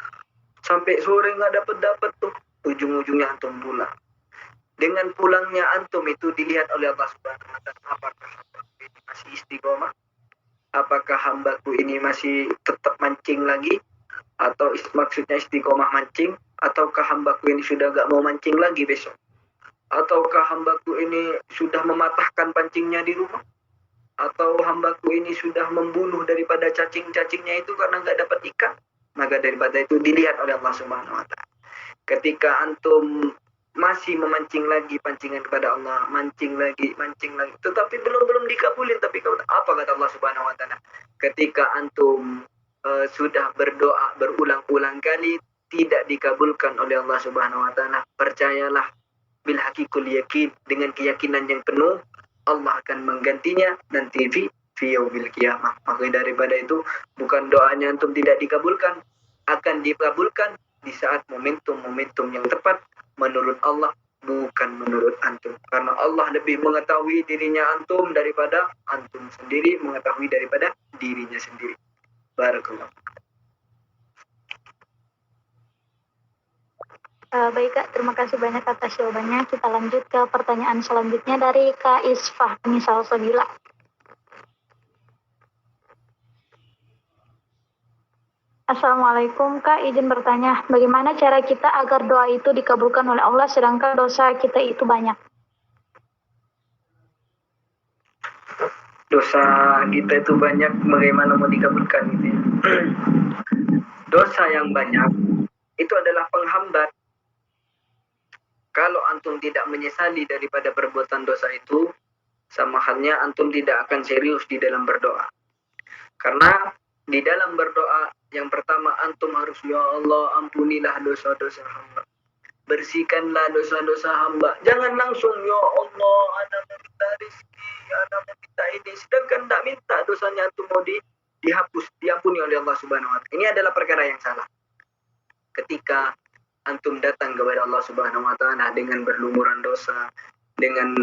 sampai sore nggak dapet tuh, ujung-ujungnya antum pulang. Dengan pulangnya antum itu dilihat oleh Allah Subhanahu wa taala, apakah hambaku ini masih istiqomah, apakah hambaku ini masih tetap mancing lagi, atau maksudnya istiqomah mancing, ataukah hambaku ini sudah nggak mau mancing lagi besok, ataukah hambaku ini sudah mematahkan pancingnya di rumah, atau hambaku ini sudah membunuh daripada cacing-cacingnya itu karena nggak dapat ikan. Maka daripada itu dilihat oleh Allah Subhanahu wa taala. Ketika antum masih memancing lagi pancingan kepada Allah, mancing lagi, tetapi belum dikabulin, tapi apa kata Allah Subhanahu wa taala? Ketika antum sudah berdoa berulang-ulang kali tidak dikabulkan oleh Allah Subhanahu wa taala, percayalah bil hakikul yakin, dengan keyakinan yang penuh, Allah akan menggantinya nanti fi yaumil qiyamah. Maka daripada itu, bukan doanya antum tidak dikabulkan, akan dikabulkan di saat momentum-momentum yang tepat menurut Allah, bukan menurut antum. Karena Allah lebih mengetahui dirinya antum daripada antum sendiri mengetahui daripada dirinya sendiri. Barakallahu. Baik Kak, terima kasih banyak atas jawabannya. Kita lanjut ke pertanyaan selanjutnya dari Kak Isfahmi Salsabila. Assalamualaikum Kak, izin bertanya, bagaimana cara kita agar doa itu dikabulkan oleh Allah sedangkan dosa kita itu banyak? Dosa kita itu banyak, bagaimana mau dikabulkan gitu ya. Dosa yang banyak itu adalah penghambat. Kalau antum tidak menyesali daripada perbuatan dosa itu, sama halnya antum tidak akan serius di dalam berdoa. Karena di dalam berdoa, yang pertama antum harus, ya Allah ampunilah dosa-dosa hamba. Bersihkanlah dosa-dosa hamba. Jangan langsung, ya Allah ana meminta rezeki, ana meminta ini, sedangkan tidak minta dosanya antum mau dihapus, diampuni oleh Allah Subhanahu wa taala. Ini adalah perkara yang salah. Ketika antum datang kepada Allah Subhanahu wa taala dengan berlumuran dosa, dengan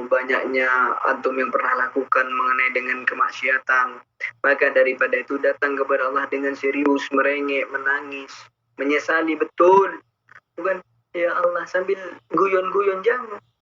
banyaknya antum yang pernah lakukan mengenai dengan kemaksiatan, maka daripada itu datang kepada Allah dengan serius, merengek, menangis, menyesali betul. Bukan ya Allah sambil guyon-guyon, jangan.